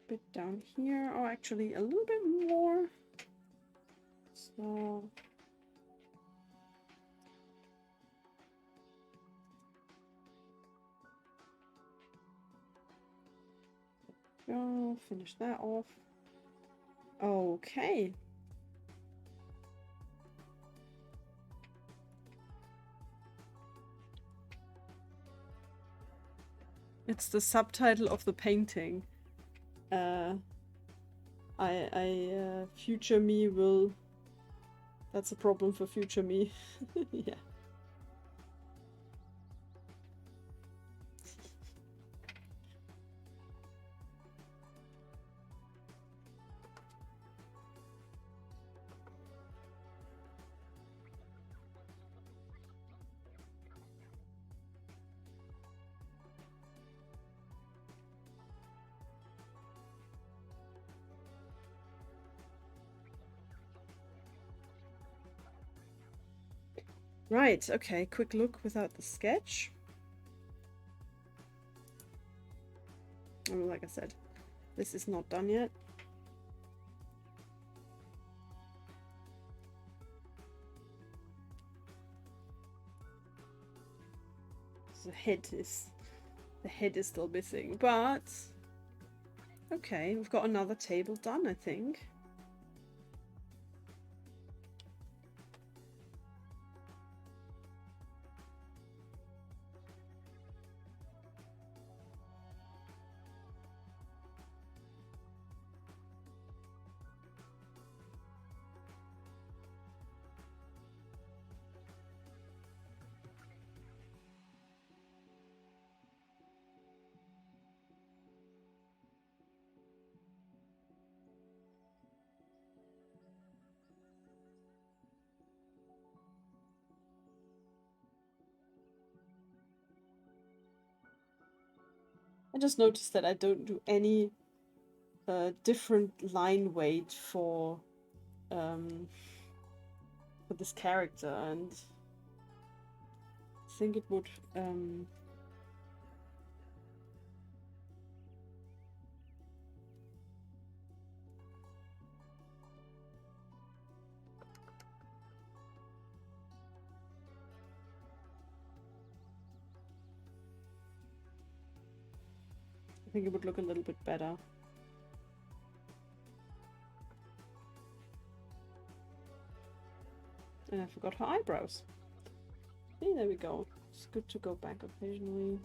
Speaker 1: Bit down here. Oh, actually, a little bit more. So... go, finish that off. Okay. It's the subtitle of the painting. Future me will... That's a problem for future me. Yeah. Right, okay, quick look without the sketch. Oh, like I said, this is not done yet. The head is still missing, but okay, we've got another table done, I think. I just noticed that I don't do any different line weight for this character, and I think it would look a little bit better. And I forgot her eyebrows. See, there we go. It's good to go back occasionally.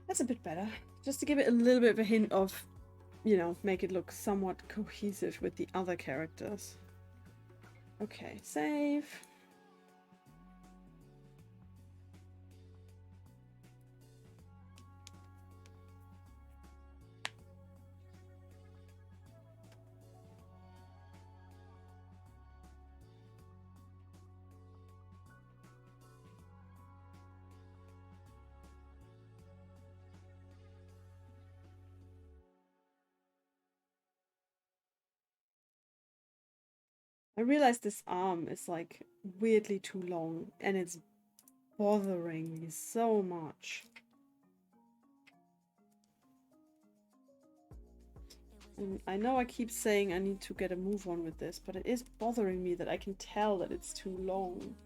Speaker 1: That's a bit better. Just to give it a little bit of a hint of, you know, make it look somewhat cohesive with the other characters. Okay, save. I realized this arm is like weirdly too long and it's bothering me so much. And I know I keep saying I need to get a move on with this, but it is bothering me that I can tell that it's too long.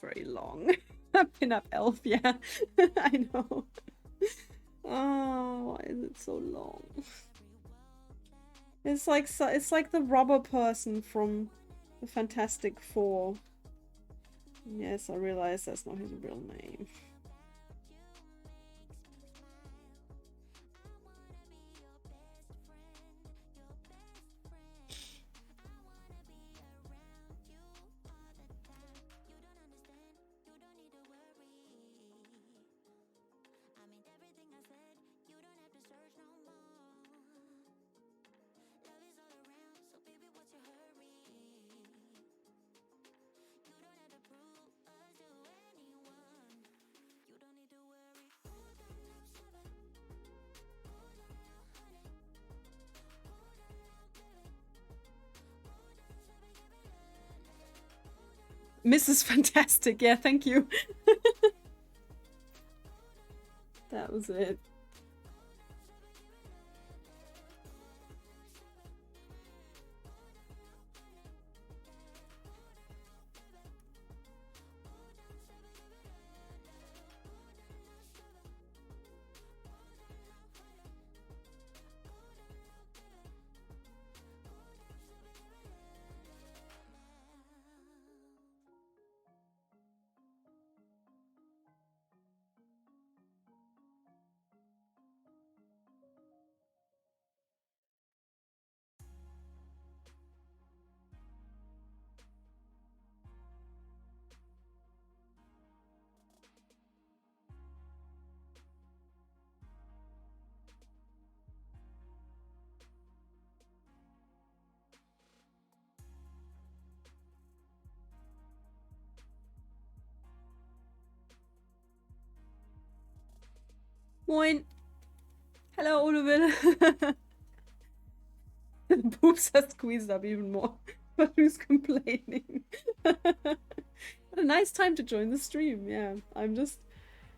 Speaker 1: Very long. Pin-up elf, yeah. I know. Oh, why is it so long? It's like the rubber person from the Fantastic Four. Yes, I realize that's not his real name. Mrs. Fantastic, yeah, thank you. That was it. Moin. Hello, Oliver. The boobs are squeezed up even more. But who's complaining? What a nice time to join the stream. Yeah, I'm just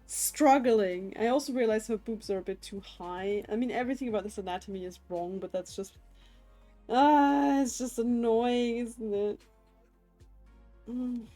Speaker 1: struggling. I also realize her boobs are a bit too high. I mean, everything about this anatomy is wrong, but that's just... it's just annoying, isn't it? Mm.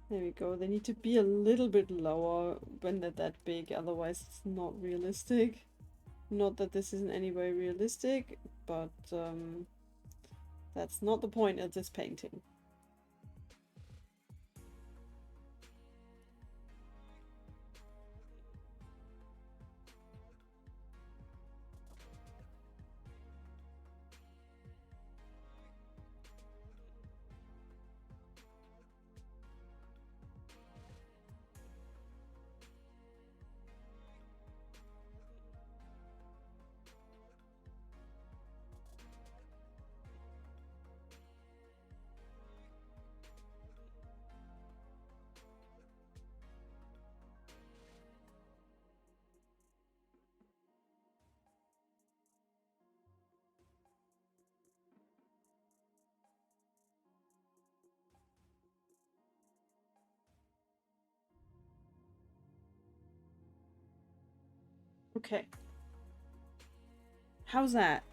Speaker 1: There we go. They need to be a little bit lower when they're that big, otherwise it's not realistic. Not that this is in any way realistic, but that's not the point of this painting. Okay. How's that?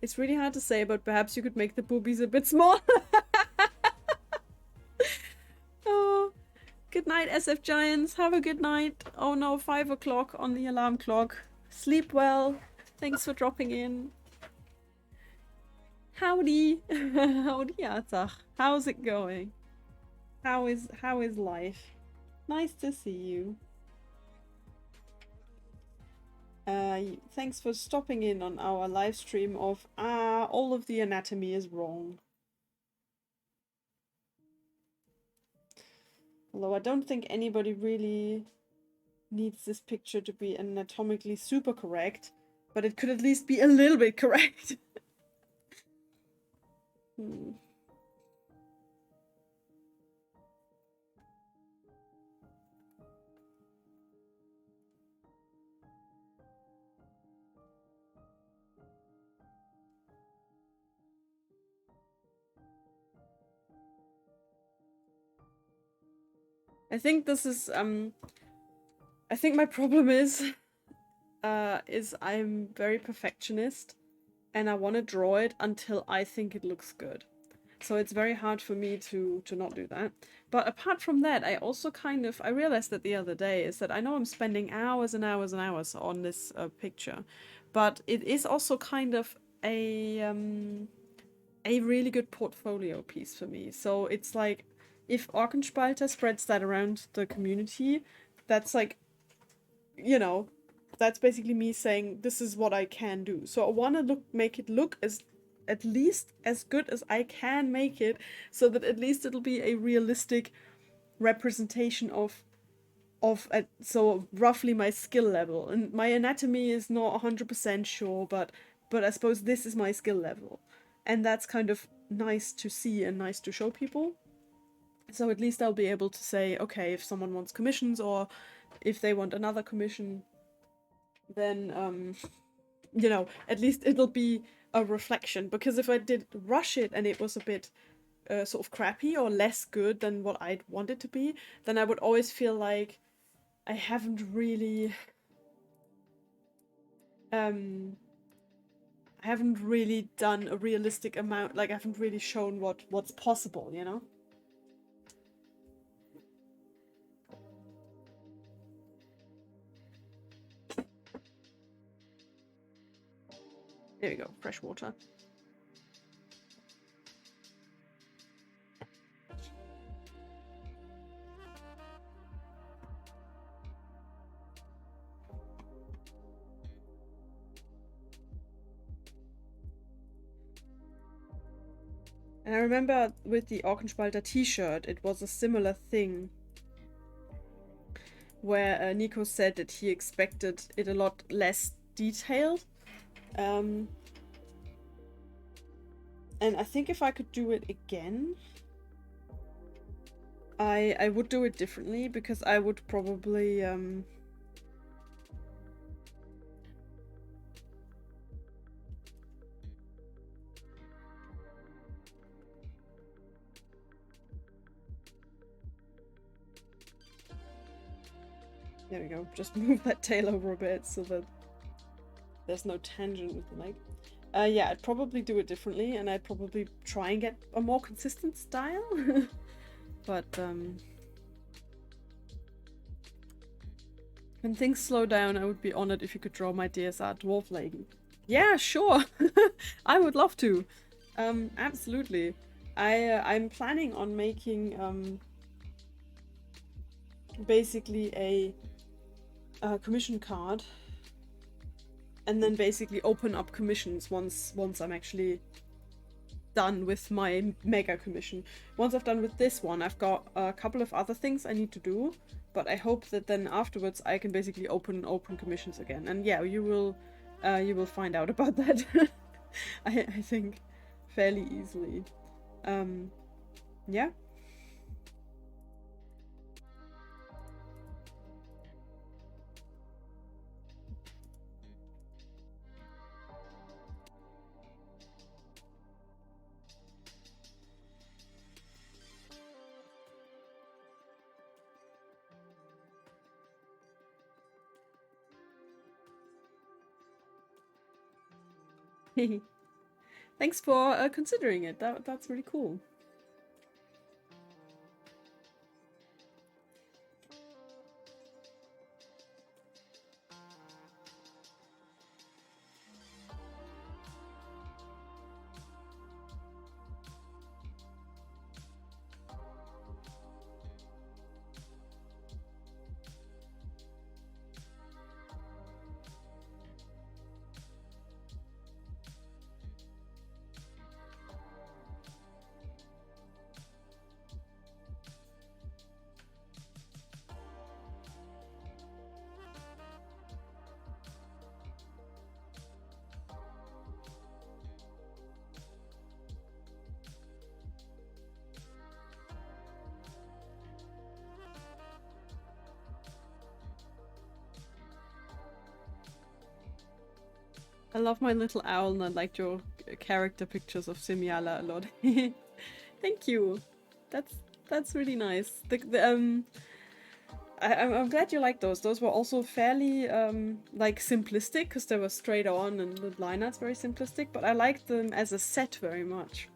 Speaker 1: It's really hard to say, but perhaps you could make the boobies a bit smaller. Oh, good night, SF Giants. Have a good night. Oh no, 5 o'clock on the alarm clock. Sleep well. Thanks for dropping in. Howdy. Howdy, Arzach. How's it going? How is life? Nice to see you. Thanks for stopping in on our live stream of all of the anatomy is wrong. Although I don't think anybody really needs this picture to be anatomically super correct, but it could at least be a little bit correct. I think this is I think my problem is I'm very perfectionist, and I want to draw it until I think it looks good. So it's very hard for me to not do that. But apart from that, I also I realized that the other day, is that I know I'm spending hours and hours and hours on this picture, but it is also kind of a really good portfolio piece for me. So it's like, if Orkenspalter spreads that around the community, that's like, you know, that's basically me saying this is what I can do. So I want to make it look as at least as good as I can make it, so that at least it'll be a realistic representation of so roughly my skill level. And my anatomy is not 100% sure, but I suppose this is my skill level. And that's kind of nice to see and nice to show people. So at least I'll be able to say, okay, if someone wants commissions, or if they want another commission, then you know, at least it'll be a reflection. Because if I did rush it and it was a bit sort of crappy or less good than what I'd want it to be, then I would always feel like I haven't really done a realistic amount, like I haven't really shown what's possible, you know? There we go, fresh water. And I remember with the Orkenspalter t-shirt, it was a similar thing, where Nico said that he expected it a lot less detailed. And I think if I could do it again, I would do it differently, because I would probably there we go, just move that tail over a bit so that there's no tangent with the leg. Yeah, I'd probably do it differently, and I'd probably try and get a more consistent style. But when things slow down, I would be honored if you could draw my DSR dwarf lady. Yeah, sure. I would love to. Absolutely. I'm planning on making basically a commission card, and then basically open up commissions once I'm actually done with my mega commission. Once I've done with this one, I've got a couple of other things I need to do, but I hope that then afterwards I can basically open commissions again. And yeah, you will find out about that. I think fairly easily. Yeah. Thanks for considering it. That's really cool. I love my little owl, and I liked your character pictures of Simiala a lot. Thank you. That's really nice. I'm glad you like those. Those were also fairly like simplistic because they were straight on and the line art's very simplistic, but I liked them as a set very much.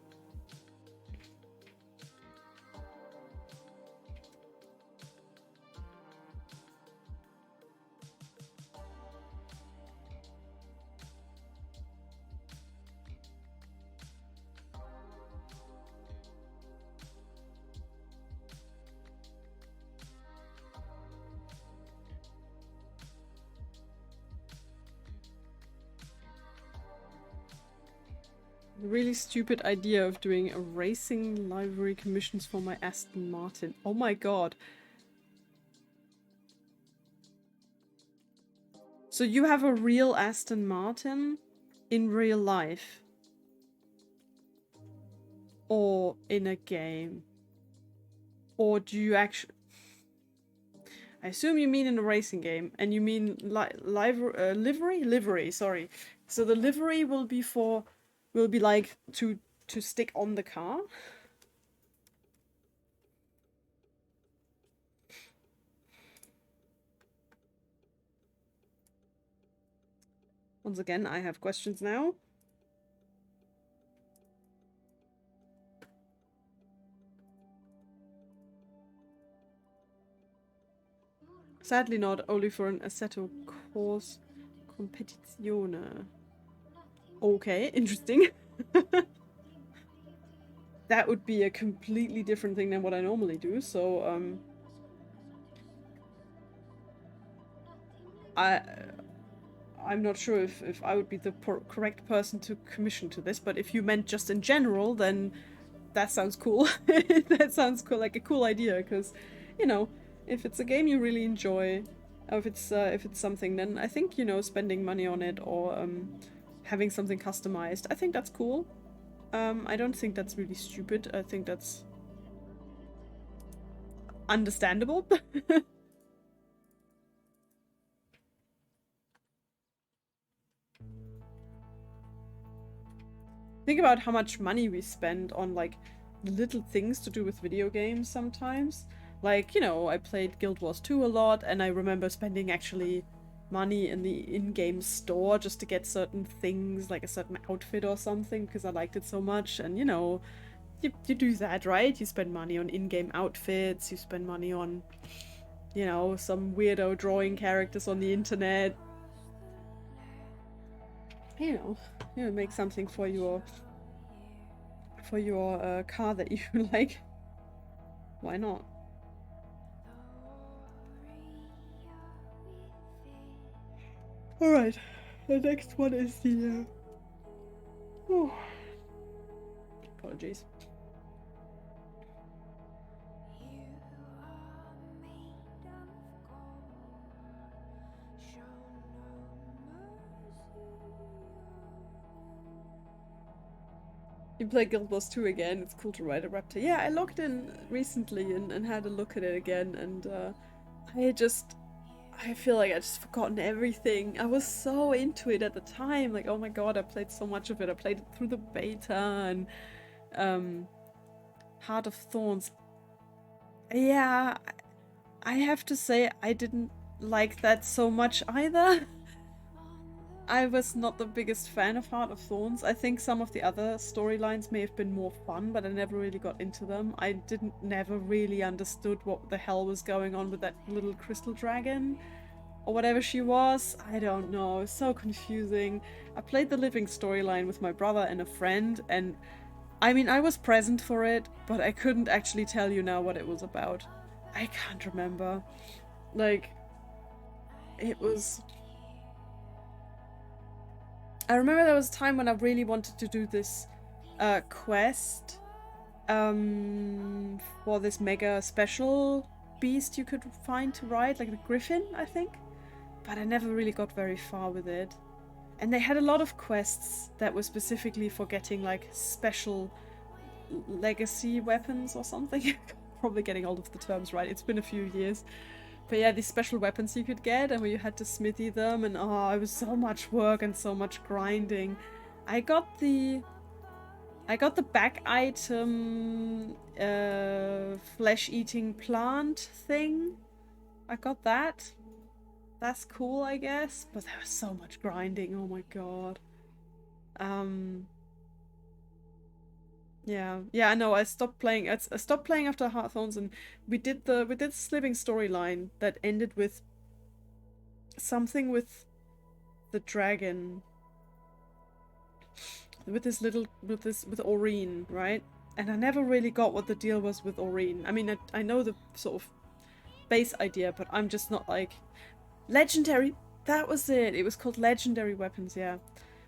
Speaker 1: Really stupid idea of doing a racing livery commissions for my Aston Martin. Oh my god. So you have a real Aston Martin in real life? Or in a game? Or do you actually... I assume you mean in a racing game, and you mean livery? Livery, sorry. So the livery will be for... will be like to stick on the car? Once again, I have questions now. Sadly not, only for an Assetto Corse Competizione. Okay, interesting. That would be a completely different thing than what I normally do, so I'm not sure if I would be the correct person to commission to this, but if you meant just in general, then that sounds cool. That sounds cool, like a cool idea, because, you know, if it's a game you really enjoy, or if it's something, then I think, you know, spending money on it or having something customized, I think that's cool. I don't think that's really stupid. I think that's understandable. Think about how much money we spend on, like, little things to do with video games sometimes. Like, you know, I played Guild Wars 2 a lot, and I remember spending actually money in the in-game store just to get certain things, like a certain outfit or something, because I liked it so much. And, you know, you do that, right? You spend money on in-game outfits, you spend money on, you know, some weirdo drawing characters on the internet. You know, make something for your car that you like. Why not? Alright, the next one is the oh. Apologies. You play Guild Wars 2 again, it's cool to ride a raptor. Yeah, I logged in recently and had a look at it again, and I feel like I just forgotten everything. I was so into it at the time, like, oh my god, I played so much of it. I played it through the beta, and Heart of Thorns. Yeah, I have to say I didn't like that so much either. I was not the biggest fan of Heart of Thorns. I think some of the other storylines may have been more fun, but I never really got into them. I never really understood what the hell was going on with that little crystal dragon. Or whatever she was. I don't know. It was so confusing. I played the living storyline with my brother and a friend, and I mean, I was present for it, but I couldn't actually tell you now what it was about. I can't remember. Like, it was... I remember there was a time when I really wanted to do this quest for this mega special beast you could find to ride, like the griffin, I think. But I never really got very far with it. And they had a lot of quests that were specifically for getting, like, special legacy weapons or something. Probably getting all of the terms right. It's been a few years. But yeah, these special weapons you could get, and where you had to smithy them, and oh, it was so much work and so much grinding. I got the back item flesh-eating plant thing. I got that. That's cool, I guess. But there was so much grinding. Oh my god. Yeah, yeah. I know. I stopped playing. I stopped playing after Hearthstones, and we did the Sliving storyline that ended with something with the dragon, with this little with Aurene, right? And I never really got what the deal was with Aurene. I mean, I know the sort of base idea, but I'm just not like legendary. That was it. It was called legendary weapons. Yeah.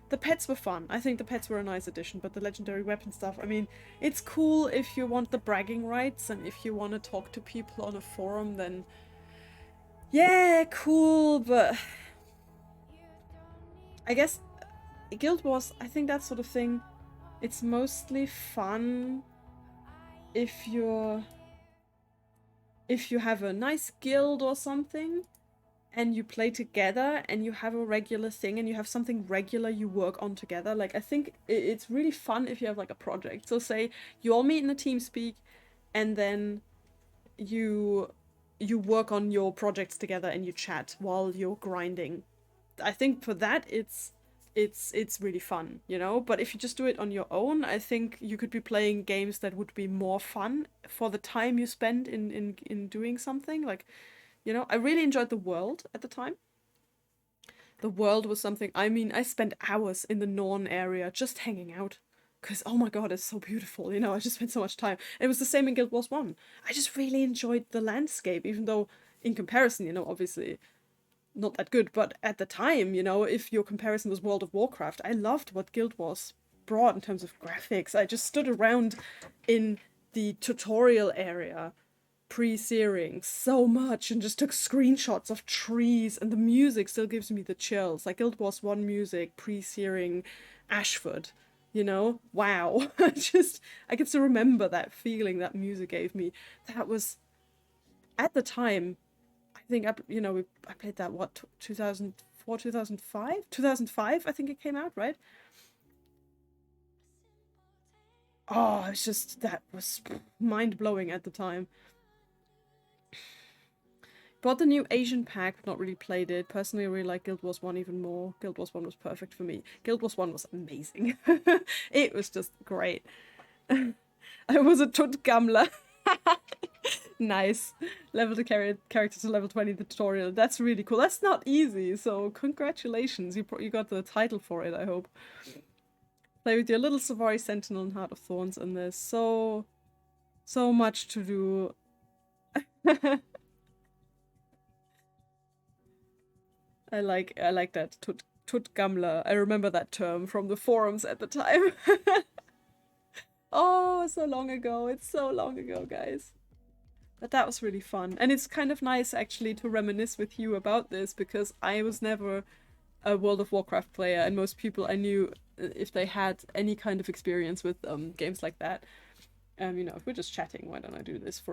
Speaker 1: The pets were fun. I think the pets were a nice addition, but the legendary weapon stuff, I mean, it's cool if you want the bragging rights and if you want to talk to people on a forum, then yeah, cool, but I guess Guild Wars, I think that sort of thing, it's mostly fun if you have a nice guild or something and you play together and you have a regular thing and you have something regular you work on together. Like, I think it's really fun if you have like a project. So say you all meet in a TeamSpeak and then you work on your projects together and you chat while you're grinding. I think for that it's really fun, you know? But if you just do it on your own, I think you could be playing games that would be more fun for the time you spend in doing something. Like, you know, I really enjoyed the world at the time. The world was something, I mean, I spent hours in the Norn area just hanging out. Because, oh my god, it's so beautiful, you know, I just spent so much time. And it was the same in Guild Wars 1. I just really enjoyed the landscape, even though, in comparison, you know, obviously not that good. But at the time, you know, if your comparison was World of Warcraft, I loved what Guild Wars brought in terms of graphics. I just stood around in the tutorial area pre-searing so much and just took screenshots of trees, and the music still gives me the chills. Like Guild Wars 1 music, pre-searing Ashford, you know? Wow. I get to remember that feeling that music gave me. That was, at the time, I think, I played that, what, 2004, 2005? 2005, I think it came out, right? Oh, it's just, that was mind-blowing at the time. Bought the new Asian pack, but not really played it. Personally, I really like Guild Wars 1 even more. Guild Wars 1 was perfect for me. Guild Wars 1 was amazing. It was just great. I was a Tutgamler. Nice. Level the character to level 20 in the tutorial. That's really cool. That's not easy, so congratulations. You got the title for it, I hope. Play with your little Safari Sentinel and Heart of Thorns, and there's so much to do. I like that Tutgamler. I remember that term from the forums at the time. Oh, so long ago. It's so long ago, guys. But that was really fun. And it's kind of nice, actually, to reminisce with you about this, because I was never a World of Warcraft player, and most people I knew, if they had any kind of experience with games like that, you know, if we're just chatting, why don't I do this for